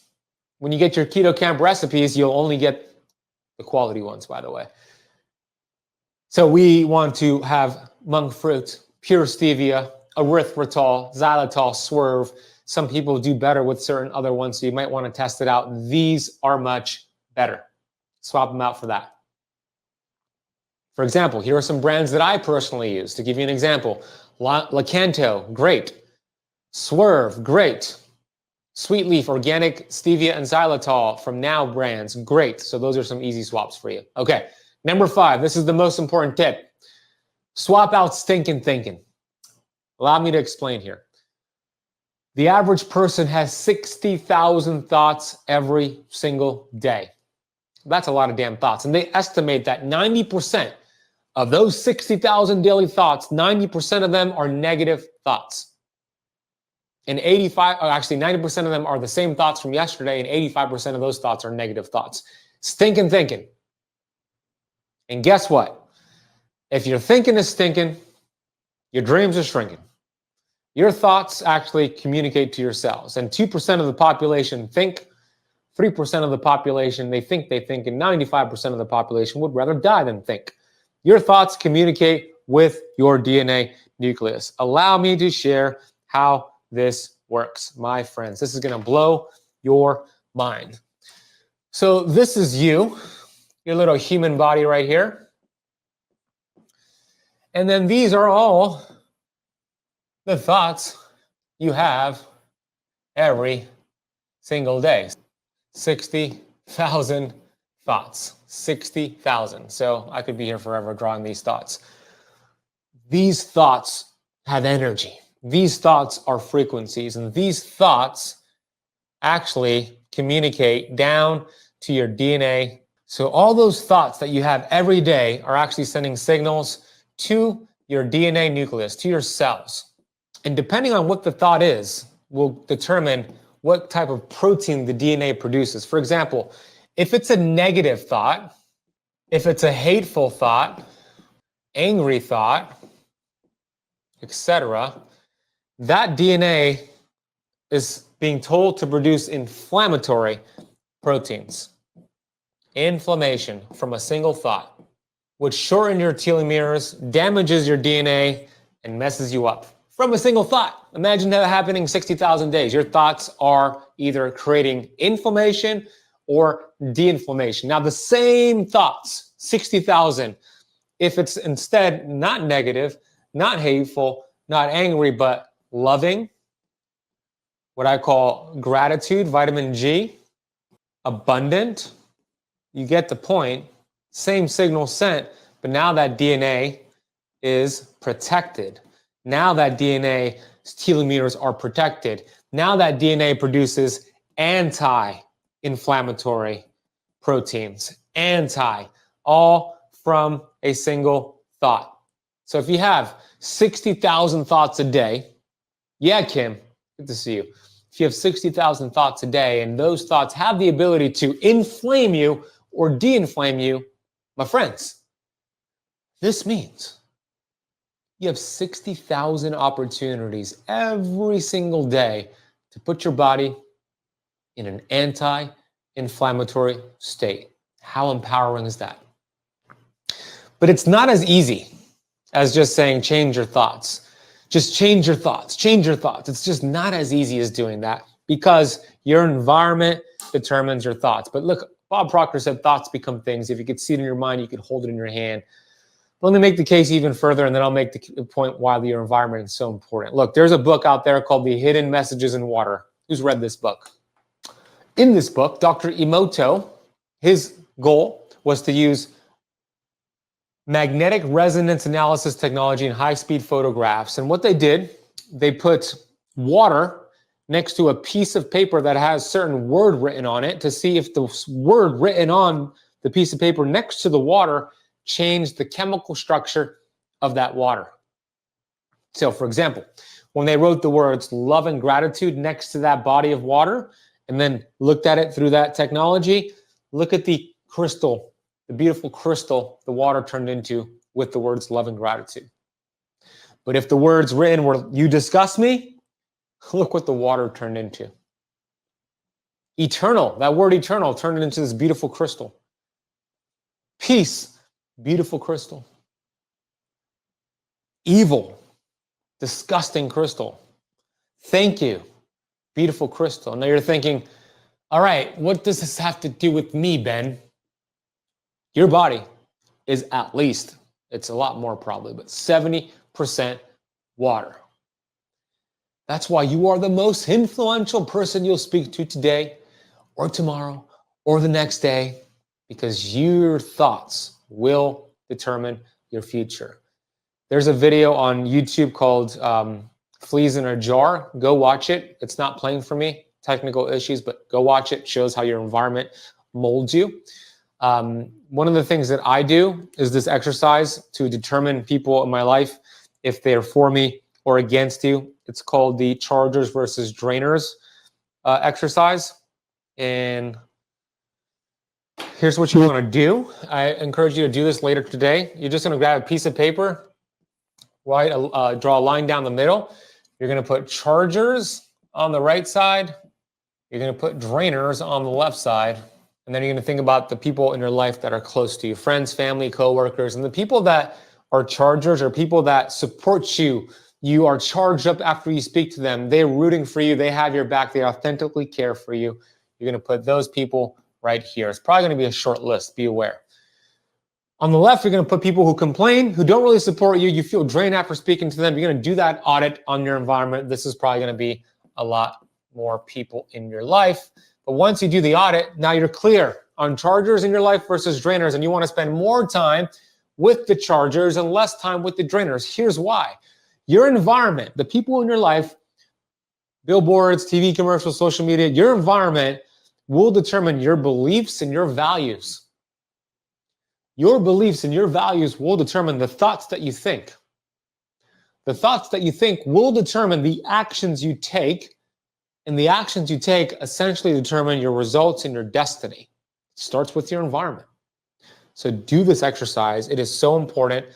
When you get your Keto Camp recipes, you'll only get the quality ones, by the way. So we want to have monk fruit, pure stevia, erythritol, xylitol, swerve. Some people do better with certain other ones, so you might want to test it out. These are much better. Swap them out for that. For example, here are some brands that I personally use. To give you an example, Lakanto, great. Swerve, great. Sweet Leaf, organic stevia and xylitol from Now brands, great. So those are some easy swaps for you. Okay, number 5, this is the most important tip. Swap out stinking thinking. Allow me to explain here. The average person has 60,000 thoughts every single day. That's a lot of damn thoughts. And they estimate that 90% of those 60,000 daily thoughts, 90% of them are negative thoughts. And 90% of them are the same thoughts from yesterday, and 85% of those thoughts are negative thoughts. Stinking thinking. And guess what? If your thinking is stinking, your dreams are shrinking. Your thoughts actually communicate to your cells. And 2% of the population think, 3% of the population, they think, and 95% of the population would rather die than think. Your thoughts communicate with your DNA nucleus. Allow me to share how this works, my friends. This is going to blow your mind. So this is you, your little human body right here. And then these are all the thoughts you have every single day. 60,000 thoughts. 60,000. So I could be here forever drawing these thoughts. These thoughts have energy. These thoughts are frequencies, and these thoughts actually communicate down to your DNA. So all those thoughts that you have every day are actually sending signals to your DNA nucleus, to your cells. And depending on what the thought is, will determine what type of protein the DNA produces. For example, if it's a negative thought, if it's a hateful thought, angry thought, etc., that DNA is being told to produce inflammatory proteins. Inflammation from a single thought, which shortens your telomeres, damages your DNA, and messes you up. From a single thought. Imagine that happening 60,000 days. Your thoughts are either creating inflammation or de-inflammation. Now, the same thoughts, 60,000, if it's instead not negative, not hateful, not angry, but loving, what I call gratitude, vitamin G, abundant, you get the point, same signal sent, but now that DNA is protected. Now that DNA's telomeres are protected. Now that DNA produces anti-inflammatory proteins, all from a single thought. So if you have 60,000 thoughts a day, yeah, Kim, good to see you. If you have 60,000 thoughts a day and those thoughts have the ability to inflame you or de-inflame you, my friends, this means you have 60,000 opportunities every single day to put your body in an anti-inflammatory state. How empowering is that? But it's not as easy as just saying change your thoughts. Just change your thoughts, change your thoughts. It's just not as easy as doing that because your environment determines your thoughts. But look, Bob Proctor said thoughts become things. If you could see it in your mind, you could hold it in your hand. Let me make the case even further, and then I'll make the point why your environment is so important. Look, there's a book out there called The Hidden Messages in Water. Who's read this book? In this book, Dr. Emoto, his goal was to use magnetic resonance analysis technology and high-speed photographs. And what they did, they put water next to a piece of paper that has certain word written on it to see if the word written on the piece of paper next to the water changed the chemical structure of that water. So, for example, when they wrote the words love and gratitude next to that body of water and then looked at it through that technology, look at the crystal, the beautiful crystal the water turned into with the words love and gratitude. But if the words written were you disgust me, look what the water turned into. Eternal, that word eternal turned into this beautiful crystal. Peace, beautiful crystal. Evil, disgusting crystal. Thank you, beautiful crystal. Now you're thinking, all right, what does this have to do with me, Ben? Your body is at least, it's a lot more probably, but 70% water. That's why you are the most influential person you'll speak to today or tomorrow or the next day, because your thoughts will determine your future. There's a video on YouTube called Fleas in a Jar. Go watch it. It's not playing for me, technical issues, but go watch it. It shows how your environment molds you. One of the things that I do is this exercise to determine people in my life if they're for me or against you. It's called the chargers versus drainers exercise. And here's what you want to do. I encourage you to do this later today. You're just going to grab a piece of paper, draw a line down the middle. You're going to put chargers on the right side. You're going to put drainers on the left side. And then you're going to think about the people in your life that are close to you, friends, family, coworkers, and the people that are chargers are people that support you. You are charged up after you speak to them. They're rooting for you. They have your back. They authentically care for you. You're going to put those people right here. It's probably going to be a short list. Be aware. On the left, you're going to put people who complain, who don't really support you. You feel drained after speaking to them. You're going to do that audit on your environment. This is probably going to be a lot more people in your life. But once you do the audit, now you're clear on chargers in your life versus drainers, and you want to spend more time with the chargers and less time with the drainers. Here's why. Your environment, the people in your life, billboards, TV commercials, social media, your environment will determine your beliefs and your values. Your beliefs and your values will determine the thoughts that you think. The thoughts that you think will determine the actions you take, and the actions you take essentially determine your results and your destiny. It starts with your environment. So do this exercise. It is so important.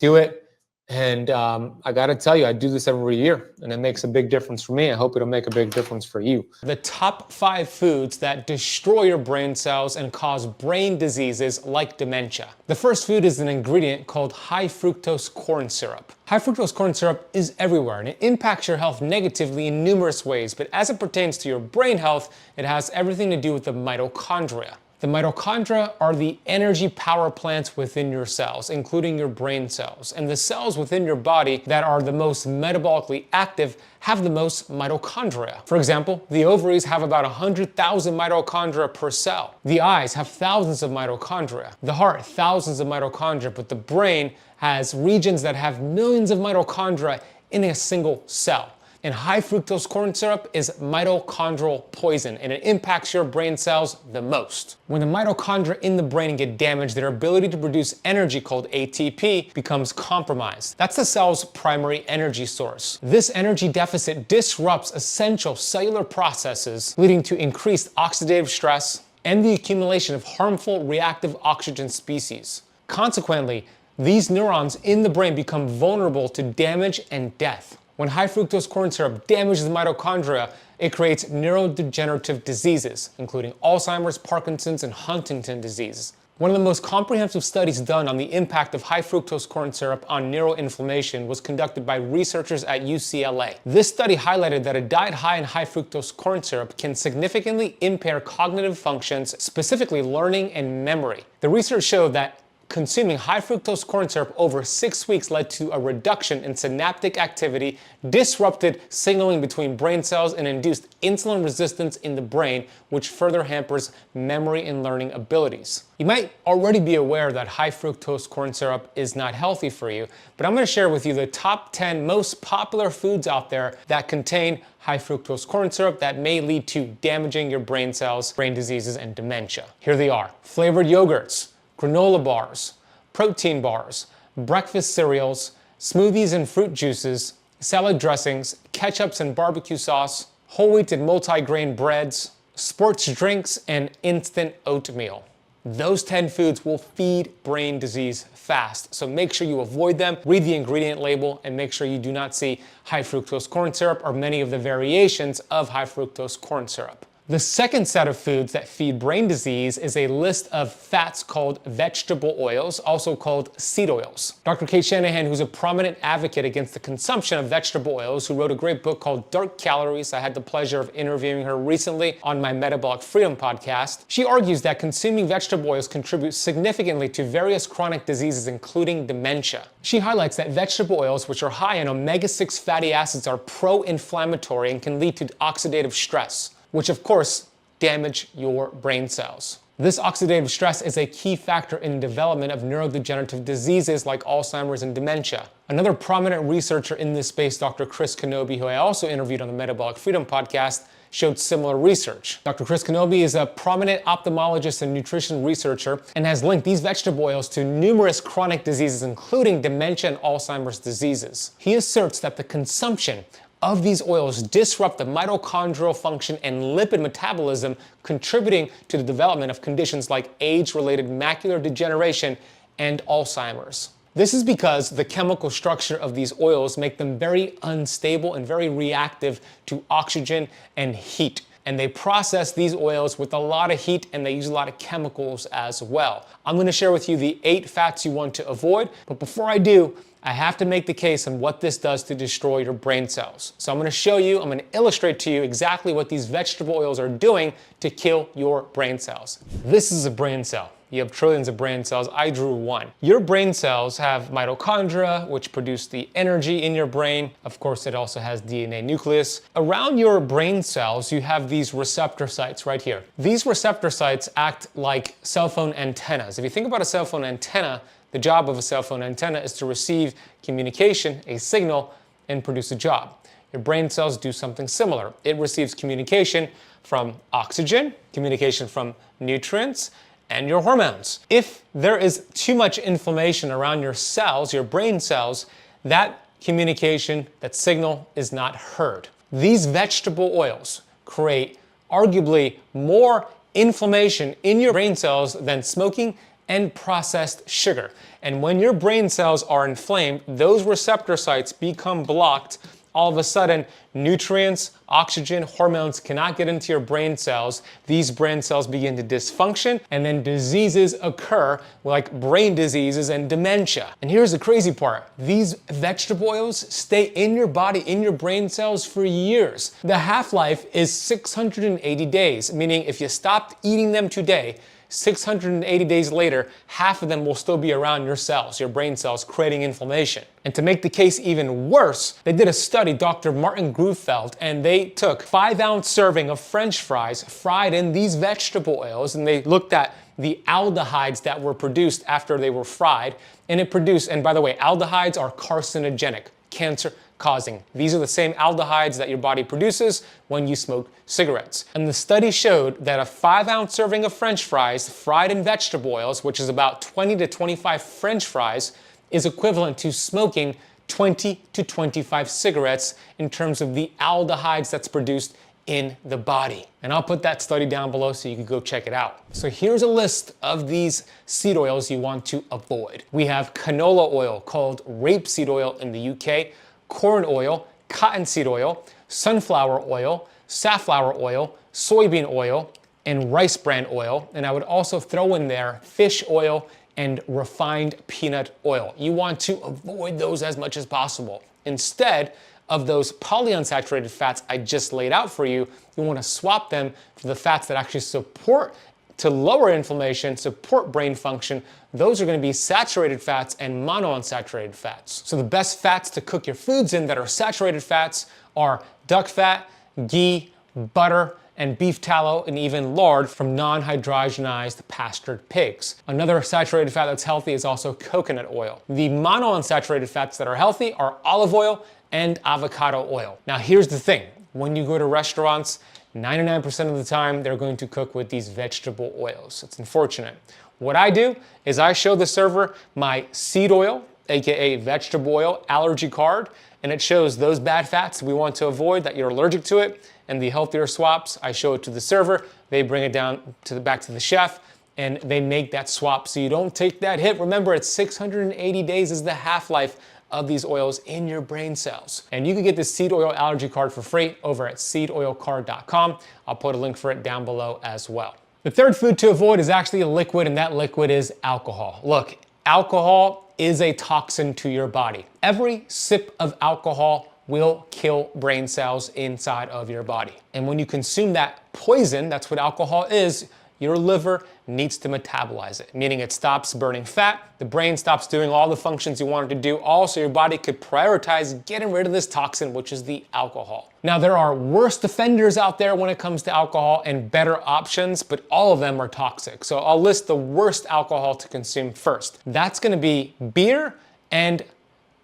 Do it. And I got to tell you, I do this every year, and it makes a big difference for me. I hope it'll make a big difference for you. The top 5 foods that destroy your brain cells and cause brain diseases like dementia. The first food is an ingredient called high fructose corn syrup. High fructose corn syrup is everywhere, and it impacts your health negatively in numerous ways. But as it pertains to your brain health, it has everything to do with the mitochondria. The mitochondria are the energy power plants within your cells, including your brain cells. And the cells within your body that are the most metabolically active have the most mitochondria. For example, the ovaries have about 100,000 mitochondria per cell. The eyes have thousands of mitochondria. The heart, thousands of mitochondria. But the brain has regions that have millions of mitochondria in a single cell. And high fructose corn syrup is mitochondrial poison, and it impacts your brain cells the most. When the mitochondria in the brain get damaged, their ability to produce energy called ATP becomes compromised. That's the cell's primary energy source. This energy deficit disrupts essential cellular processes, leading to increased oxidative stress and the accumulation of harmful reactive oxygen species. Consequently, these neurons in the brain become vulnerable to damage and death. When high fructose corn syrup damages the mitochondria, it creates neurodegenerative diseases, including Alzheimer's, Parkinson's, and Huntington disease. One of the most comprehensive studies done on the impact of high fructose corn syrup on neuroinflammation was conducted by researchers at UCLA. This study highlighted that a diet high in high fructose corn syrup can significantly impair cognitive functions, specifically learning and memory. The research showed that consuming high fructose corn syrup over 6 weeks led to a reduction in synaptic activity, disrupted signaling between brain cells, and induced insulin resistance in the brain, which further hampers memory and learning abilities. You might already be aware that high fructose corn syrup is not healthy for you, but I'm going to share with you the top 10 most popular foods out there that contain high fructose corn syrup that may lead to damaging your brain cells, brain diseases, and dementia. Here they are: flavored yogurts, granola bars, protein bars, breakfast cereals, smoothies and fruit juices, salad dressings, ketchups and barbecue sauce, whole wheat and multi-grain breads, sports drinks, and instant oatmeal. Those 10 foods will feed brain disease fast, so make sure you avoid them, read the ingredient label, and make sure you do not see high fructose corn syrup or many of the variations of high fructose corn syrup. The second set of foods that feed brain disease is a list of fats called vegetable oils, also called seed oils. Dr. Kate Shanahan, who's a prominent advocate against the consumption of vegetable oils, who wrote a great book called Dark Calories. I had the pleasure of interviewing her recently on my Metabolic Freedom podcast. She argues that consuming vegetable oils contributes significantly to various chronic diseases, including dementia. She highlights that vegetable oils, which are high in omega-6 fatty acids, are pro-inflammatory and can lead to oxidative stress, which of course damage your brain cells. This oxidative stress is a key factor in the development of neurodegenerative diseases like Alzheimer's and dementia. Another prominent researcher in this space, Dr. Chris Kenobi, who I also interviewed on the Metabolic Freedom podcast, showed similar research. Dr. Chris Kenobi is a prominent ophthalmologist and nutrition researcher and has linked these vegetable oils to numerous chronic diseases, including dementia and Alzheimer's diseases. He asserts that the consumption of these oils disrupt the mitochondrial function and lipid metabolism, contributing to the development of conditions like age-related macular degeneration and Alzheimer's. This is because the chemical structure of these oils make them very unstable and very reactive to oxygen and heat. And they process these oils with a lot of heat, and they use a lot of chemicals as well. I'm going to share with you the 8 fats you want to avoid, but before I do, I have to make the case on what this does to destroy your brain cells. So I'm going to show you, I'm going to illustrate to you exactly what these vegetable oils are doing to kill your brain cells. This is a brain cell. You have trillions of brain cells. I drew one. Your brain cells have mitochondria, which produce the energy in your brain. Of course, it also has DNA nucleus. Around your brain cells, you have these receptor sites right here. These receptor sites act like cell phone antennas. If you think about a cell phone antenna, the job of a cell phone antenna is to receive communication, a signal, and produce a job. Your brain cells do something similar. It receives communication from oxygen, communication from nutrients, and your hormones. If there is too much inflammation around your cells, your brain cells, that communication, that signal is not heard. These vegetable oils create arguably more inflammation in your brain cells than smoking and processed sugar. And when your brain cells are inflamed, those receptor sites become blocked. All of a sudden, nutrients, oxygen, hormones cannot get into your brain cells. These brain cells begin to dysfunction, and then diseases occur like brain diseases and dementia. And here's the crazy part. These vegetable oils stay in your body, in your brain cells for years. The half-life is 680 days, meaning if you stopped eating them today, 680 days later, half of them will still be around your cells, your brain cells, creating inflammation. And to make the case even worse, they did a study, Dr. Martin Grufeld, and they took 5-ounce serving of French fries fried in these vegetable oils, and they looked at the aldehydes that were produced after they were fried, and it produced, and by the way, aldehydes are carcinogenic, cancer-causing. These are the same aldehydes that your body produces when you smoke cigarettes. And the study showed that a 5-ounce serving of French fries fried in vegetable oils, which is about 20 to 25 French fries, is equivalent to smoking 20 to 25 cigarettes in terms of the aldehydes that's produced in the body. And I'll put that study down below so you can go check it out. So here's a list of these seed oils you want to avoid. We have canola oil, called rapeseed oil in the UK, corn oil, cottonseed oil, sunflower oil, safflower oil, soybean oil, and rice bran oil. And I would also throw in there fish oil and refined peanut oil. You want to avoid those as much as possible. Instead of those polyunsaturated fats I just laid out for you, you want to swap them for the fats that actually support to lower inflammation, support brain function. Those are going to be saturated fats and monounsaturated fats. So the best fats to cook your foods in that are saturated fats are duck fat, ghee, butter, and beef tallow, and even lard from non-hydrogenized pastured pigs. Another saturated fat that's healthy is also coconut oil. The monounsaturated fats that are healthy are olive oil and avocado oil. Now here's the thing, when you go to restaurants, 99% of the time they're going to cook with these vegetable oils. It's unfortunate. What I do is I show the server my seed oil, aka vegetable oil allergy card, and it shows those bad fats we want to avoid, that you're allergic to it, and the healthier swaps, I show it to the server, they bring it down back to the chef, and they make that swap so you don't take that hit. Remember, it's 680 days is the half-life of these oils in your brain cells. And you can get this seed oil allergy card for free over at seedoilcard.com. I'll put a link for it down below as well. The third food to avoid is actually a liquid, and that liquid is alcohol. Look, alcohol is a toxin to your body. Every sip of alcohol will kill brain cells inside of your body. And when you consume that poison, that's what alcohol is, your liver needs to metabolize it, meaning it stops burning fat, the brain stops doing all the functions you want it to do. Also, your body could prioritize getting rid of this toxin, which is the alcohol. Now, there are worse offenders out there when it comes to alcohol and better options, but all of them are toxic. So I'll list the worst alcohol to consume first. That's gonna be beer and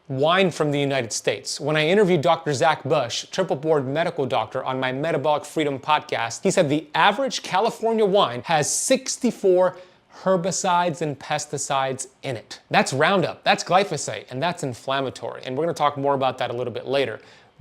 wine from the United States. When I interviewed Dr. Zach Bush, triple board medical doctor, on my Metabolic Freedom podcast, he said the average California wine has 64 herbicides and pesticides in it. That's Roundup, that's glyphosate, and that's inflammatory. And we're gonna talk more about that a little bit later.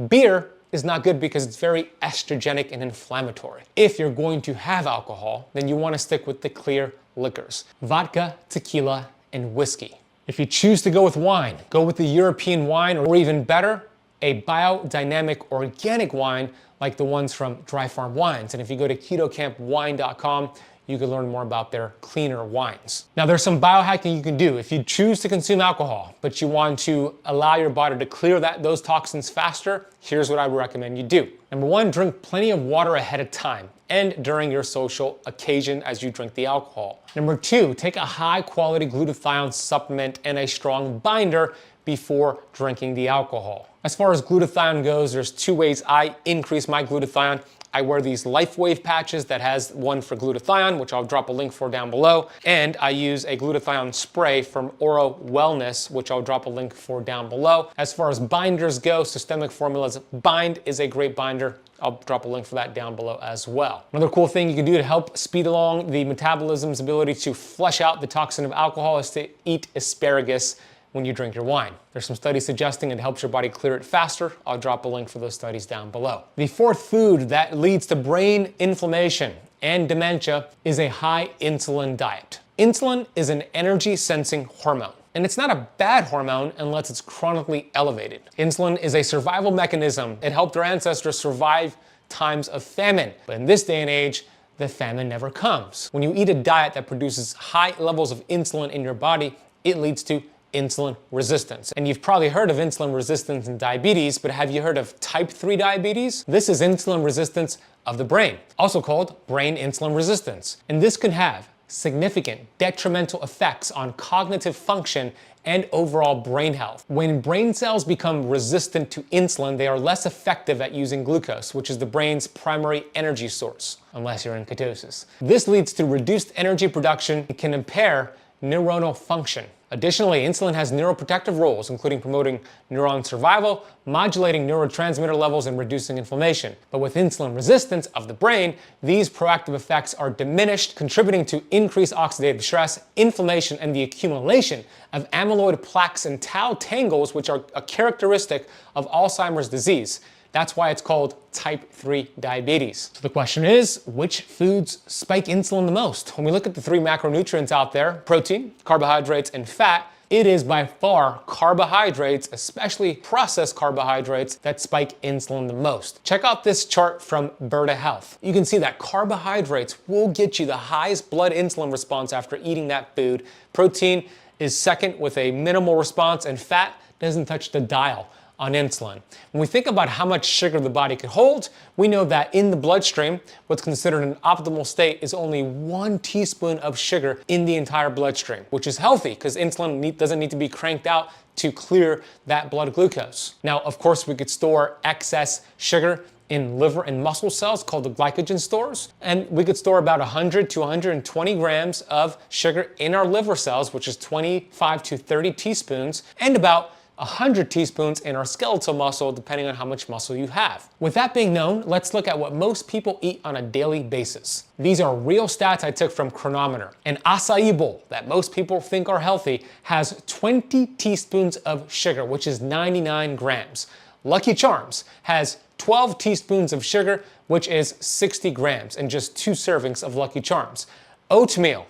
Beer is not good because it's very estrogenic and inflammatory. If you're going to have alcohol, then you wanna stick with the clear liquors: vodka, tequila, and whiskey. If you choose to go with wine, go with the European wine, or even better, a biodynamic organic wine like the ones from Dry Farm Wines. And if you go to ketocampwine.com, you can learn more about their cleaner wines. Now, there's some biohacking you can do. If you choose to consume alcohol, but you want to allow your body to clear those toxins faster, here's what I would recommend you do. Number one, drink plenty of water ahead of time and during your social occasion as you drink the alcohol. Number two, take a high quality glutathione supplement and a strong binder before drinking the alcohol. As far as glutathione goes, there's two ways I increase my glutathione. I wear these LifeWave patches that has one for glutathione, which I'll drop a link for down below. And I use a glutathione spray from Oro Wellness, which I'll drop a link for down below. As far as binders go, Systemic Formulas Bind is a great binder. I'll drop a link for that down below as well. Another cool thing you can do to help speed along the metabolism's ability to flush out the toxin of alcohol is to eat asparagus when you drink your wine. There's some studies suggesting it helps your body clear it faster. I'll drop a link for those studies down below. The fourth food that leads to brain inflammation and dementia is a high insulin diet. Insulin is an energy sensing hormone, and it's not a bad hormone unless it's chronically elevated. Insulin is a survival mechanism. It helped our ancestors survive times of famine, but in this day and age, the famine never comes. When you eat a diet that produces high levels of insulin in your body, it leads to insulin resistance. And you've probably heard of insulin resistance in diabetes, but have you heard of type 3 diabetes? This is insulin resistance of the brain, also called brain insulin resistance. And this can have significant detrimental effects on cognitive function and overall brain health. When brain cells become resistant to insulin, they are less effective at using glucose, which is the brain's primary energy source, unless you're in ketosis. This leads to reduced energy production and can impair neuronal function. Additionally, insulin has neuroprotective roles, including promoting neuron survival, modulating neurotransmitter levels, and reducing inflammation. But with insulin resistance of the brain, these proactive effects are diminished, contributing to increased oxidative stress, inflammation, and the accumulation of amyloid plaques and tau tangles, which are a characteristic of Alzheimer's disease. That's why it's called type 3 diabetes. So the question is, which foods spike insulin the most? When we look at the three macronutrients out there, protein, carbohydrates, and fat, it is by far carbohydrates, especially processed carbohydrates, that spike insulin the most. Check out this chart from Berta Health. You can see that carbohydrates will get you the highest blood insulin response after eating that food. Protein is second with a minimal response, and fat doesn't touch the dial on insulin. When we think about how much sugar the body can hold, we know that in the bloodstream, what's considered an optimal state is only 1 teaspoon of sugar in the entire bloodstream, which is healthy because insulin doesn't need to be cranked out to clear that blood glucose. Now, of course, we could store excess sugar in liver and muscle cells called the glycogen stores, and we could store about 100 to 120 grams of sugar in our liver cells, which is 25 to 30 teaspoons, and about 100 teaspoons in our skeletal muscle, depending on how much muscle you have. With that being known, let's look at what most people eat on a daily basis. These are real stats I took from Chronometer. An acai bowl that most people think are healthy has 20 teaspoons of sugar, which is 99 grams. Lucky Charms has 12 teaspoons of sugar, which is 60 grams, and just 2 servings of Lucky Charms. Oatmeal,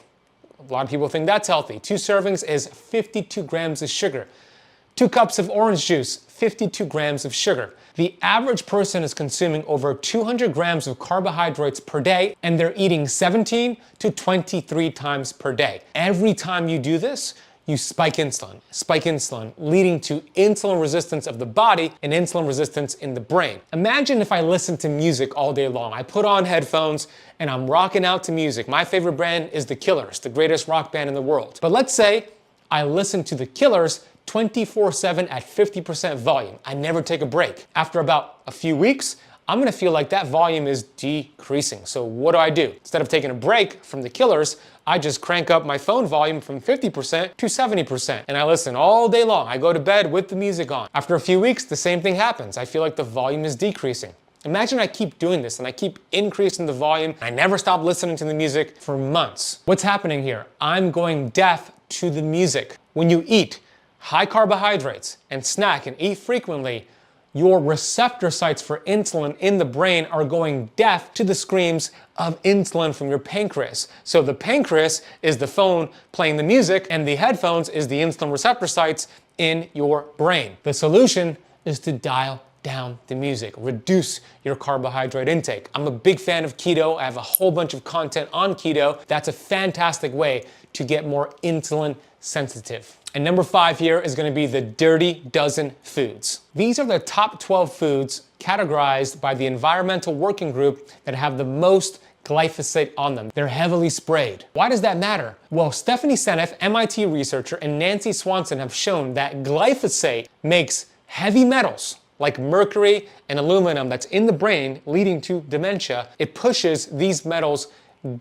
a lot of people think that's healthy. 2 servings is 52 grams of sugar. 2 cups of orange juice, 52 grams of sugar. The average person is consuming over 200 grams of carbohydrates per day, and they're eating 17 to 23 times per day. Every time you do this, you spike insulin, leading to insulin resistance of the body and insulin resistance in the brain. Imagine if I listened to music all day long. I put on headphones and I'm rocking out to music. My favorite band is The Killers, the greatest rock band in the world. But let's say I listen to The Killers 24/7 at 50% volume. I never take a break. After about a few weeks, I'm gonna feel like that volume is decreasing. So what do? Instead of taking a break from the killers, I just crank up my phone volume from 50% to 70%. And I listen all day long. I go to bed with the music on. After a few weeks, the same thing happens. I feel like the volume is decreasing. Imagine I keep doing this and I keep increasing the volume. I never stop listening to the music for months. What's happening here? I'm going deaf to the music. When you eat high carbohydrates and snack and eat frequently, your receptor sites for insulin in the brain are going deaf to the screams of insulin from your pancreas. So the pancreas is the phone playing the music, and the headphones is the insulin receptor sites in your brain. The solution is to dial down the music, reduce your carbohydrate intake. I'm a big fan of keto. I have a whole bunch of content on keto. That's a fantastic way to get more insulin sensitive. And number 5 here is going to be the Dirty Dozen foods. These are the top 12 foods categorized by the Environmental Working Group that have the most glyphosate on them. They're heavily sprayed. Why does that matter? Well, Stephanie Seneff, MIT researcher, and Nancy Swanson have shown that glyphosate makes heavy metals like mercury and aluminum that's in the brain leading to dementia. It pushes these metals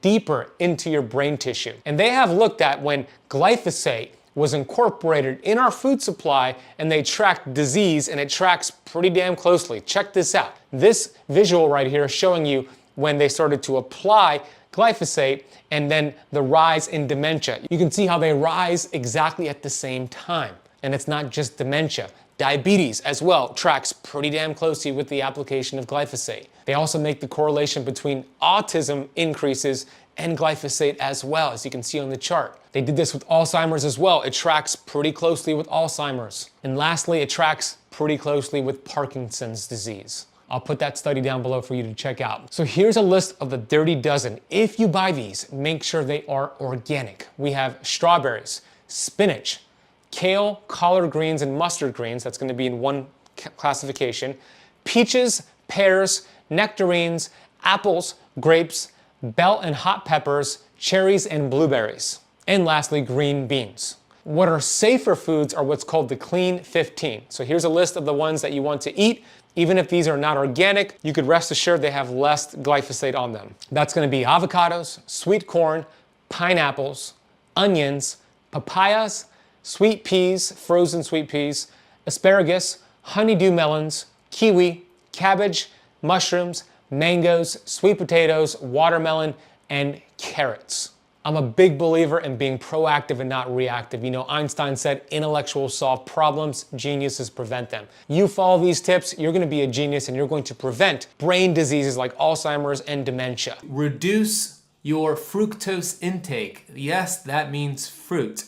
deeper into your brain tissue. And they have looked at when glyphosate was incorporated in our food supply, and they tracked disease, and it tracks pretty damn closely. Check this out. This visual right here is showing you when they started to apply glyphosate and then the rise in dementia. You can see how they rise exactly at the same time. And it's not just dementia. Diabetes as well tracks pretty damn closely with the application of glyphosate. They also make the correlation between autism increases and glyphosate as well, as you can see on the chart. They did this with Alzheimer's as well. It tracks pretty closely with Alzheimer's. And lastly, it tracks pretty closely with Parkinson's disease. I'll put that study down below for you to check out. So here's a list of the Dirty Dozen. If you buy these, make sure they are organic. We have strawberries, spinach, kale, collard greens, and mustard greens. That's going to be in one classification. Peaches, pears, nectarines, apples, grapes, bell and hot peppers, cherries, and blueberries. And lastly, green beans. What are safer foods are what's called the Clean 15. So here's a list of the ones that you want to eat. Even if these are not organic, you could rest assured they have less glyphosate on them. That's going to be avocados, sweet corn, pineapples, onions, papayas, sweet peas, frozen sweet peas, asparagus, honeydew melons, kiwi, cabbage, mushrooms, mangoes, sweet potatoes, watermelon, and carrots. I'm a big believer in being proactive and not reactive. You know, Einstein said, intellectuals solve problems, geniuses prevent them. You follow these tips, you're gonna be a genius and you're going to prevent brain diseases like Alzheimer's and dementia. Reduce your fructose intake. Yes, that means fruit.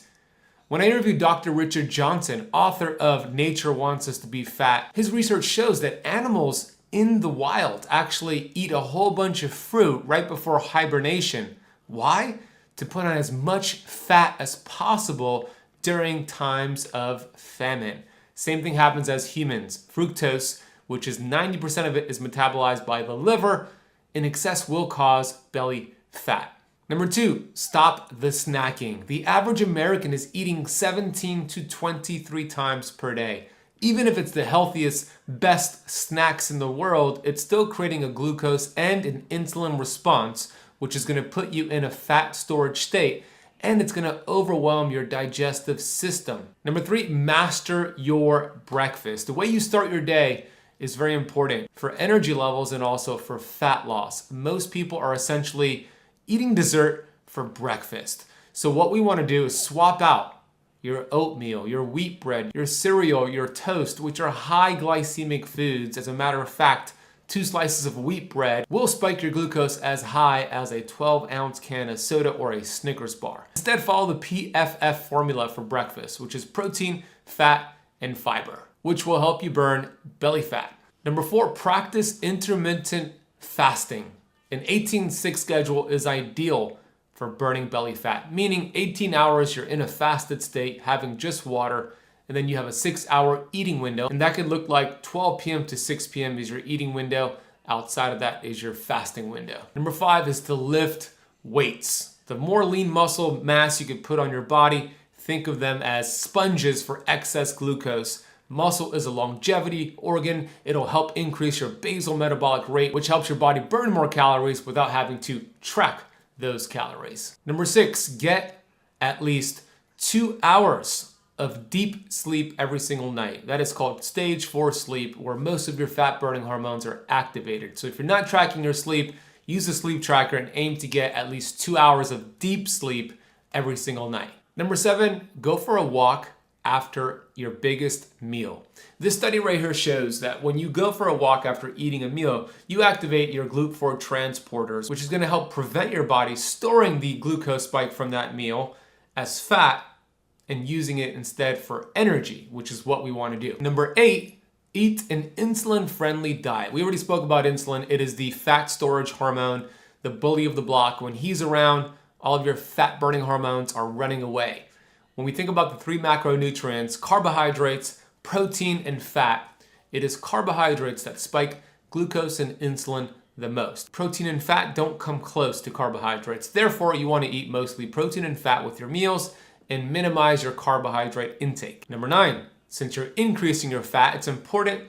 When I interviewed Dr. Richard Johnson, author of Nature Wants Us to Be Fat, his research shows that animals in the wild actually eat a whole bunch of fruit right before hibernation. Why? To put on as much fat as possible during times of famine. Same thing happens as humans. Fructose, which is 90% of it is metabolized by the liver, in excess will cause belly fat. Number 2, stop the snacking. The average American is eating 17 to 23 times per day. Even if it's the healthiest, best snacks in the world, it's still creating a glucose and an insulin response, which is going to put you in a fat storage state, and it's going to overwhelm your digestive system. Number 3, master your breakfast. The way you start your day is very important for energy levels and also for fat loss. Most people are essentially eating dessert for breakfast. So what we want to do is swap out your oatmeal, your wheat bread, your cereal, your toast, which are high glycemic foods. As a matter of fact, 2 slices of wheat bread will spike your glucose as high as a 12-ounce can of soda or a Snickers bar. Instead, follow the PFF formula for breakfast, which is protein, fat, and fiber, which will help you burn belly fat. Number 4, practice intermittent fasting. An 18-6 schedule is ideal for burning belly fat, meaning 18 hours you're in a fasted state, having just water, and then you have a 6-hour eating window, and that could look like 12 p.m. to 6 p.m. is your eating window. Outside of that is your fasting window. Number 5 is to lift weights. The more lean muscle mass you could put on your body, think of them as sponges for excess glucose. Muscle is a longevity organ. It'll help increase your basal metabolic rate, which helps your body burn more calories without having to track those calories. Number 6, get at least 2 hours of deep sleep every single night. That is called stage 4 sleep, where most of your fat burning hormones are activated. So if you're not tracking your sleep, use a sleep tracker and aim to get at least 2 hours of deep sleep every single night. Number 7, go for a walk after your biggest meal. This study right here shows that when you go for a walk after eating a meal, you activate your GLUT4 transporters, which is going to help prevent your body storing the glucose spike from that meal as fat and using it instead for energy, which is what we want to do. Number 8, eat an insulin-friendly diet. We already spoke about insulin. It is the fat storage hormone, the bully of the block. When he's around, all of your fat-burning hormones are running away. When we think about the 3 macronutrients, carbohydrates, protein, and fat, it is carbohydrates that spike glucose and insulin the most. Protein and fat don't come close to carbohydrates. Therefore, you want to eat mostly protein and fat with your meals and minimize your carbohydrate intake. Number 9, since you're increasing your fat, it's important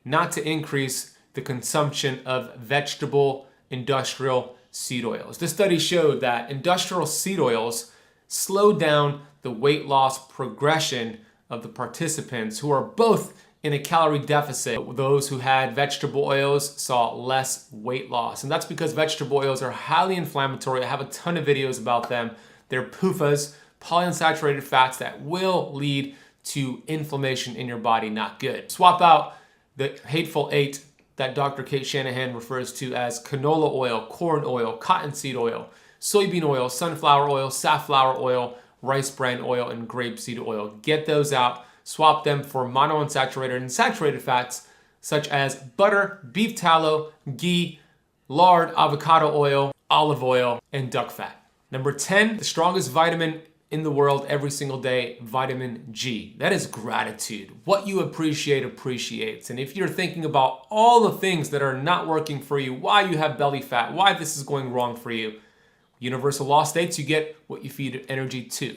not to increase the consumption of vegetable industrial seed oils. This study showed that industrial seed oils slow down the weight loss progression of the participants who are both in a calorie deficit. Those who had vegetable oils saw less weight loss. And that's because vegetable oils are highly inflammatory. I have a ton of videos about them. They're PUFAs, polyunsaturated fats that will lead to inflammation in your body, not good. Swap out the hateful 8 that Dr. Kate Shanahan refers to as canola oil, corn oil, cottonseed oil, soybean oil, sunflower oil, safflower oil, rice bran oil, and grapeseed oil. Get those out. Swap them for monounsaturated and saturated fats such as butter, beef tallow, ghee, lard, avocado oil, olive oil, and duck fat. Number 10, the strongest vitamin in the world every single day, vitamin G. That is gratitude. What you appreciate appreciates. And if you're thinking about all the things that are not working for you, why you have belly fat, why this is going wrong for you, universal law states you get what you feed energy to.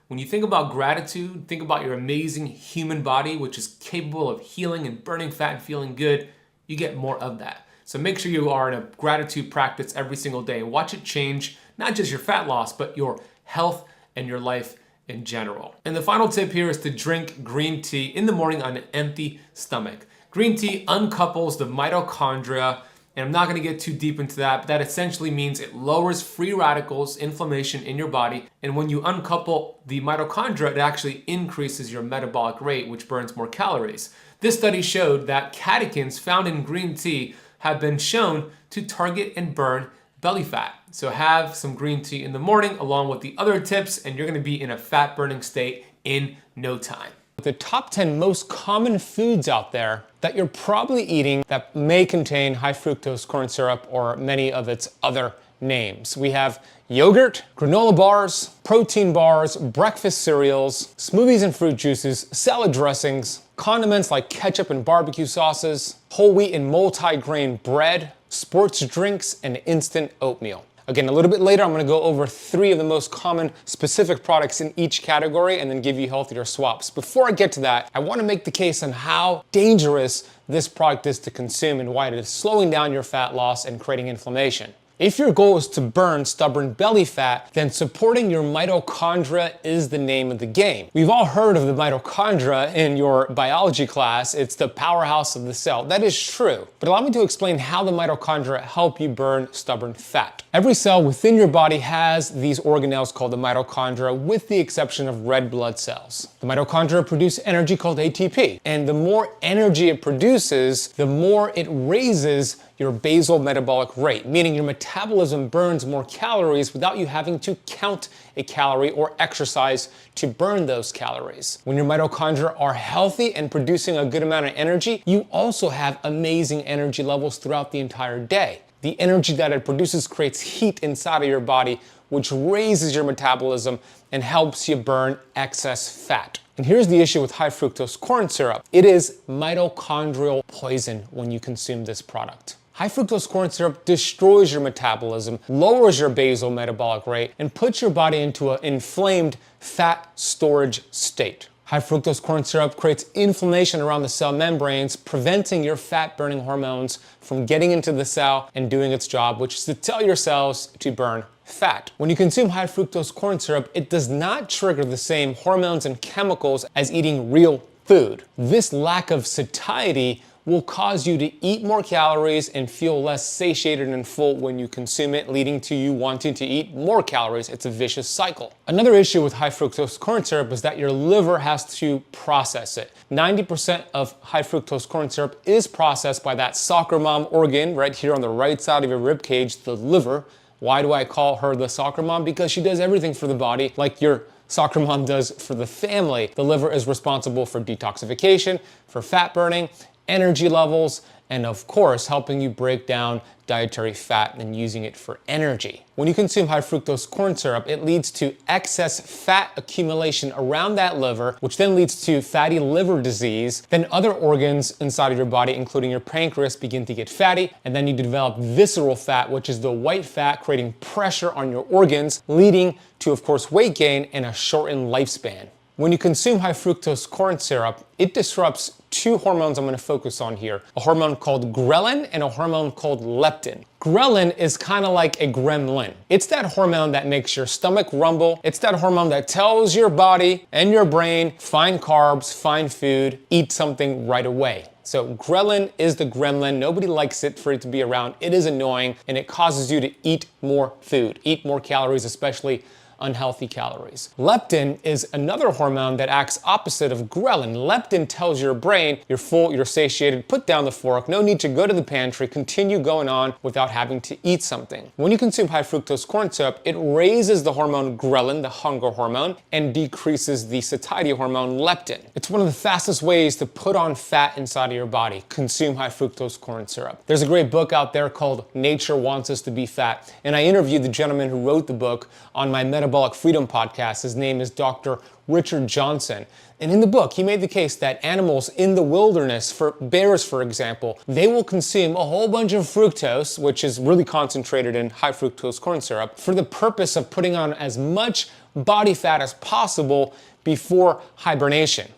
When you think about gratitude, think about your amazing human body, which is capable of healing and burning fat and feeling good, you get more of that. So make sure you are in a gratitude practice every single day and watch it change, not just your fat loss, but your health and your life in general. And the final tip here is to drink green tea in the morning on an empty stomach. Green tea uncouples the mitochondria, and I'm not gonna get too deep into that, but that essentially means it lowers free radicals, inflammation in your body, and when you uncouple the mitochondria, it actually increases your metabolic rate, which burns more calories. This study showed that catechins found in green tea have been shown to target and burn belly fat. So have some green tea in the morning along with the other tips, and you're gonna be in a fat burning state in no time. The top 10 most common foods out there that you're probably eating that may contain high fructose corn syrup or many of its other names. We have yogurt, granola bars, protein bars, breakfast cereals, smoothies and fruit juices, salad dressings, condiments like ketchup and barbecue sauces, whole wheat and multi-grain bread, sports drinks, and instant oatmeal. Again, a little bit later, I'm gonna go over 3 of the most common specific products in each category and then give you healthier swaps. Before I get to that, I wanna make the case on how dangerous this product is to consume and why it is slowing down your fat loss and creating inflammation. If your goal is to burn stubborn belly fat, then supporting your mitochondria is the name of the game. We've all heard of the mitochondria in your biology class. It's the powerhouse of the cell. That is true. But allow me to explain how the mitochondria help you burn stubborn fat. Every cell within your body has these organelles called the mitochondria, with the exception of red blood cells. The mitochondria produce energy called ATP. And the more energy it produces, the more it raises your basal metabolic rate, meaning your metabolism burns more calories without you having to count a calorie or exercise to burn those calories. When your mitochondria are healthy and producing a good amount of energy, you also have amazing energy levels throughout the entire day. The energy that it produces creates heat inside of your body, which raises your metabolism and helps you burn excess fat. And here's the issue with high fructose corn syrup. It is mitochondrial poison when you consume this product. High fructose corn syrup destroys your metabolism, lowers your basal metabolic rate, and puts your body into an inflamed fat storage state. High fructose corn syrup creates inflammation around the cell membranes, preventing your fat-burning hormones from getting into the cell and doing its job, which is to tell your cells to burn fat. When you consume high fructose corn syrup, it does not trigger the same hormones and chemicals as eating real food. This lack of satiety will cause you to eat more calories and feel less satiated and full when you consume it, leading to you wanting to eat more calories. It's a vicious cycle. Another issue with high fructose corn syrup is that your liver has to process it. 90% of high fructose corn syrup is processed by that soccer mom organ right here on the right side of your rib cage, the liver. Why do I call her the soccer mom? Because she does everything for the body like your soccer mom does for the family. The liver is responsible for detoxification, for fat burning, energy levels, and of course, helping you break down dietary fat and using it for energy. When you consume high fructose corn syrup, it leads to excess fat accumulation around that liver, which then leads to fatty liver disease. Then other organs inside of your body, including your pancreas, begin to get fatty, and then you develop visceral fat, which is the white fat creating pressure on your organs, leading to, of course, weight gain and a shortened lifespan. When you consume high fructose corn syrup, it disrupts two hormones I'm going to focus on here, a hormone called ghrelin and a hormone called leptin. Ghrelin is kind of like a gremlin. It's that hormone that makes your stomach rumble. It's that hormone that tells your body and your brain, find carbs, find food, eat something right away. So ghrelin is the gremlin. Nobody likes it for it to be around. It is annoying and it causes you to eat more food, eat more calories, especially unhealthy calories. Leptin is another hormone that acts opposite of ghrelin. Leptin tells your brain you're full, you're satiated, put down the fork, no need to go to the pantry, continue going on without having to eat something. When you consume high fructose corn syrup, it raises the hormone ghrelin, the hunger hormone, and decreases the satiety hormone leptin. It's one of the fastest ways to put on fat inside of your body. Consume high fructose corn syrup. There's a great book out there called Nature Wants Us to Be Fat, and I interviewed the gentleman who wrote the book on my Metabolic Freedom podcast. His name is Dr. Richard Johnson. And in the book, he made the case that animals in the wilderness, for bears, for example, they will consume a whole bunch of fructose, which is really concentrated in high fructose corn syrup, for the purpose of putting on as much body fat as possible before hibernation.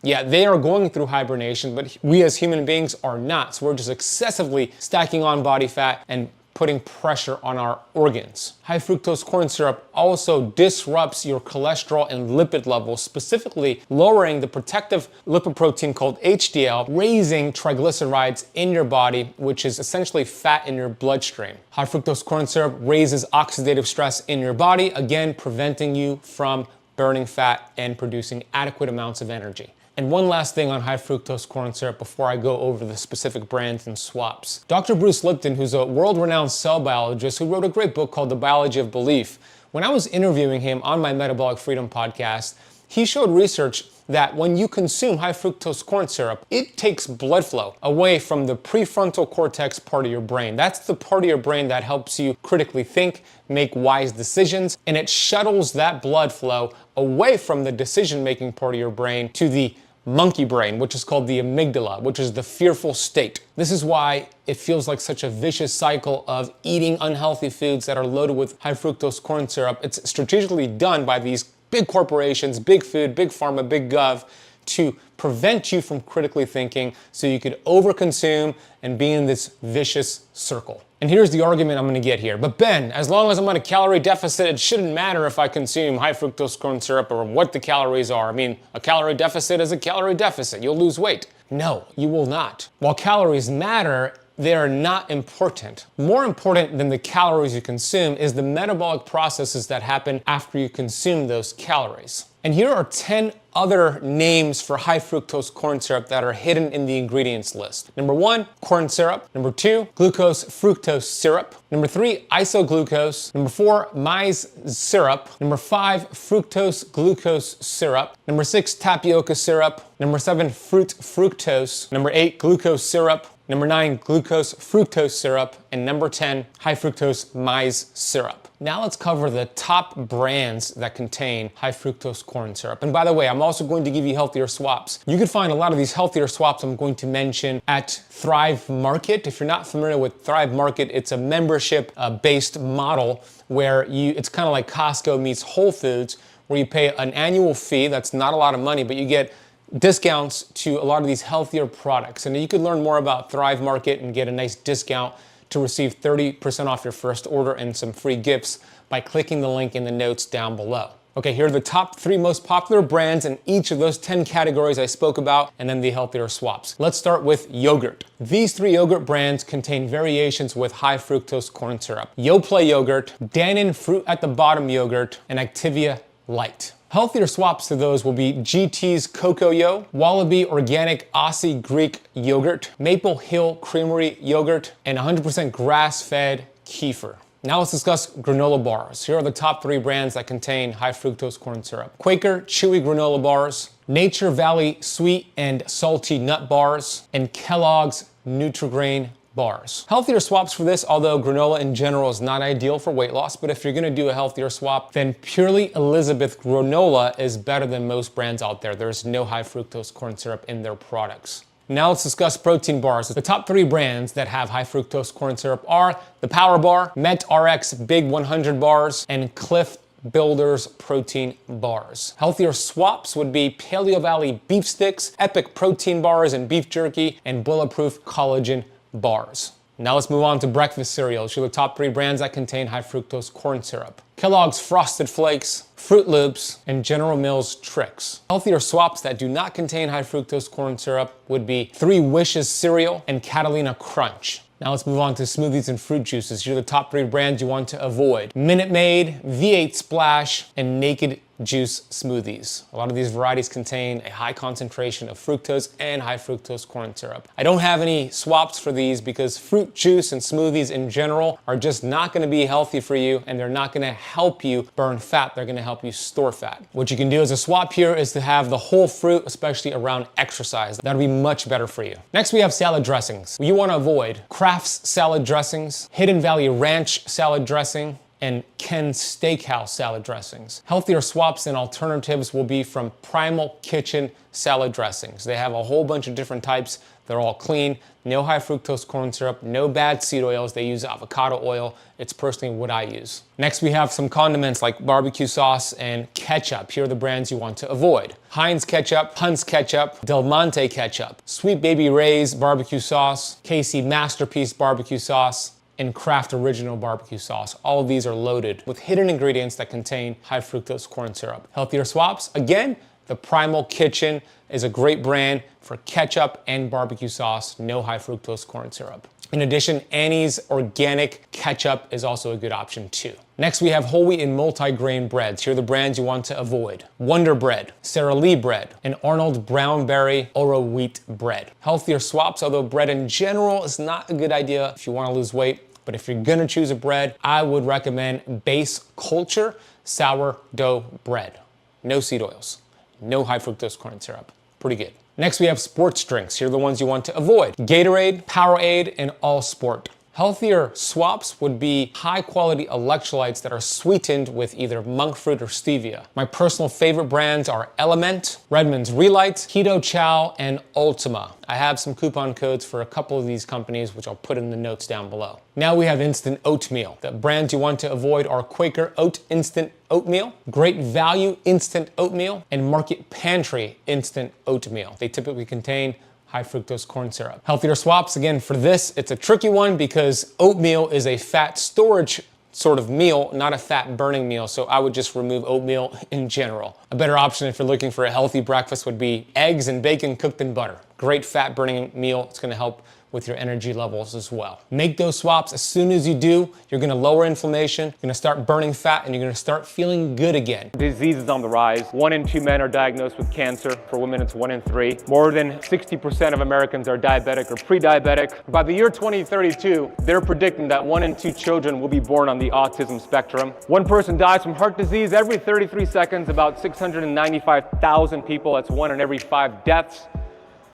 Yeah, they are going through hibernation, but we as human beings are not. So we're just excessively stacking on body fat and putting pressure on our organs. High fructose corn syrup also disrupts your cholesterol and lipid levels, specifically lowering the protective lipoprotein called HDL, raising triglycerides in your body, which is essentially fat in your bloodstream. High fructose corn syrup raises oxidative stress in your body, again, preventing you from burning fat and producing adequate amounts of energy. And one last thing on high fructose corn syrup before I go over the specific brands and swaps. Dr. Bruce Lipton, who's a world-renowned cell biologist who wrote a great book called The Biology of Belief, when I was interviewing him on my Metabolic Freedom podcast, he showed research that when you consume high fructose corn syrup, it takes blood flow away from the prefrontal cortex part of your brain. That's the part of your brain that helps you critically think, make wise decisions, and it shuttles that blood flow away from the decision-making part of your brain to the monkey brain, which is called the amygdala, which is the fearful state. This is why it feels like such a vicious cycle of eating unhealthy foods that are loaded with high fructose corn syrup. It's strategically done by these big corporations, big food, big pharma, big gov, to prevent you from critically thinking so you could overconsume and be in this vicious circle. And here's the argument I'm going to get here. But Ben, as long as I'm on a calorie deficit, it shouldn't matter if I consume high fructose corn syrup or what the calories are. I mean, a calorie deficit is a calorie deficit. You'll lose weight. No, you will not. While calories matter, they are not important. More important than the calories you consume is the metabolic processes that happen after you consume those calories. And here are 10 other names for high fructose corn syrup that are hidden in the ingredients list. Number 1, corn syrup. Number 2, glucose fructose syrup. Number 3, isoglucose. Number 4, maize syrup. Number 5, fructose glucose syrup. Number 6, tapioca syrup. Number 7, fruit fructose. Number 8, glucose syrup. Number 9, glucose fructose syrup. And number 10, high fructose maize syrup. Now let's cover the top brands that contain high fructose corn syrup. And by the way, I'm also going to give you healthier swaps. You can find a lot of these healthier swaps I'm going to mention at Thrive Market. If you're not familiar with Thrive Market, it's a membership based model where it's kind of like Costco meets Whole Foods, where you pay an annual fee. That's not a lot of money, but you get discounts to a lot of these healthier products. And you could learn more about Thrive Market and get a nice discount to receive 30% off your first order and some free gifts by clicking the link in the notes down below. Okay, here are the top 3 most popular brands in each of those 10 categories I spoke about, and then the healthier swaps. Let's start with yogurt. These 3 yogurt brands contain variations with high fructose corn syrup. Yoplait yogurt, Dannon fruit at the bottom yogurt, and Activia Light. Healthier swaps to those will be GT's Cocoa, Wallaby Organic Aussie Greek Yogurt, Maple Hill Creamery Yogurt, and 100% grass-fed kefir. Now let's discuss granola bars. Here are the top 3 brands that contain high fructose corn syrup. Quaker Chewy Granola Bars, Nature Valley Sweet and Salty Nut Bars, and Kellogg's Nutri-Grain Bars. Healthier swaps for this, although granola in general is not ideal for weight loss, but if you're gonna do a healthier swap, then Purely Elizabeth Granola is better than most brands out there. There's no high fructose corn syrup in their products. Now let's discuss protein bars. The top 3 brands that have high fructose corn syrup are the Power Bar, MetRx Big 100 Bars, and Cliff Builders Protein Bars. Healthier swaps would be Paleo Valley Beef Sticks, Epic Protein Bars and Beef Jerky, and Bulletproof Collagen Bars. Now let's move on to breakfast cereals. Here are the top 3 brands that contain high fructose corn syrup. Kellogg's Frosted Flakes, Fruit Loops, and General Mills Trix. Healthier swaps that do not contain high fructose corn syrup would be 3 Wishes cereal and Catalina Crunch. Now let's move on to smoothies and fruit juices. Here are the top 3 brands you want to avoid. Minute Maid, V8 Splash, and Naked Juice smoothies. A lot of these varieties contain a high concentration of fructose and high fructose corn syrup. I don't have any swaps for these because fruit juice and smoothies in general are just not gonna be healthy for you, and they're not gonna help you burn fat, they're gonna help you store fat. What you can do as a swap here is to have the whole fruit, especially around exercise. That'll be much better for you. Next we have salad dressings. You wanna avoid Kraft's salad dressings, Hidden Valley Ranch salad dressing, and Ken's Steakhouse salad dressings. Healthier swaps and alternatives will be from Primal Kitchen salad dressings. They have a whole bunch of different types. They're all clean, no high fructose corn syrup, no bad seed oils. They use avocado oil. It's personally what I use. Next, we have some condiments like barbecue sauce and ketchup. Here are the brands you want to avoid. Heinz ketchup, Hunt's ketchup, Del Monte ketchup, Sweet Baby Ray's barbecue sauce, KC Masterpiece barbecue sauce, and Kraft Original barbecue sauce. All of these are loaded with hidden ingredients that contain high fructose corn syrup. Healthier swaps, again, the Primal Kitchen is a great brand for ketchup and barbecue sauce, no high fructose corn syrup. In addition, Annie's Organic Ketchup is also a good option too. Next, we have whole wheat and multi-grain breads. Here are the brands you want to avoid. Wonder Bread, Sara Lee Bread, and Arnold Brownberry Oro Wheat Bread. Healthier swaps, although bread in general is not a good idea if you want to lose weight. But if you're gonna choose a bread, I would recommend Base Culture sourdough bread. No seed oils, no high fructose corn syrup. Pretty good. Next, we have sports drinks. Here are the ones you want to avoid. Gatorade, Powerade, and All Sport. Healthier swaps would be high quality electrolytes that are sweetened with either monk fruit or stevia. My personal favorite brands are Element, Redmond's Relight, Keto Chow, and Ultima. I have some coupon codes for a couple of these companies, which I'll put in the notes down below. Now we have instant oatmeal. The brands you want to avoid are Quaker Oat Instant Oatmeal, Great Value Instant Oatmeal, and Market Pantry Instant Oatmeal. They typically contain high fructose corn syrup. Healthier swaps, again, for this, it's a tricky one because oatmeal is a fat storage sort of meal, not a fat burning meal, so I would just remove oatmeal in general. A better option if you're looking for a healthy breakfast would be eggs and bacon cooked in butter. Great fat burning meal. It's gonna help with your energy levels as well. Make those swaps. As soon as you do, you're gonna lower inflammation, you're gonna start burning fat, and you're gonna start feeling good again. Disease is on the rise. 1 in 2 men are diagnosed with cancer. For women, it's 1 in 3. More than 60% of Americans are diabetic or pre-diabetic. By the year 2032, they're predicting that 1 in 2 children will be born on the autism spectrum. 1 person dies from heart disease every 33 seconds, about 695,000 people. That's 1 in every 5 deaths.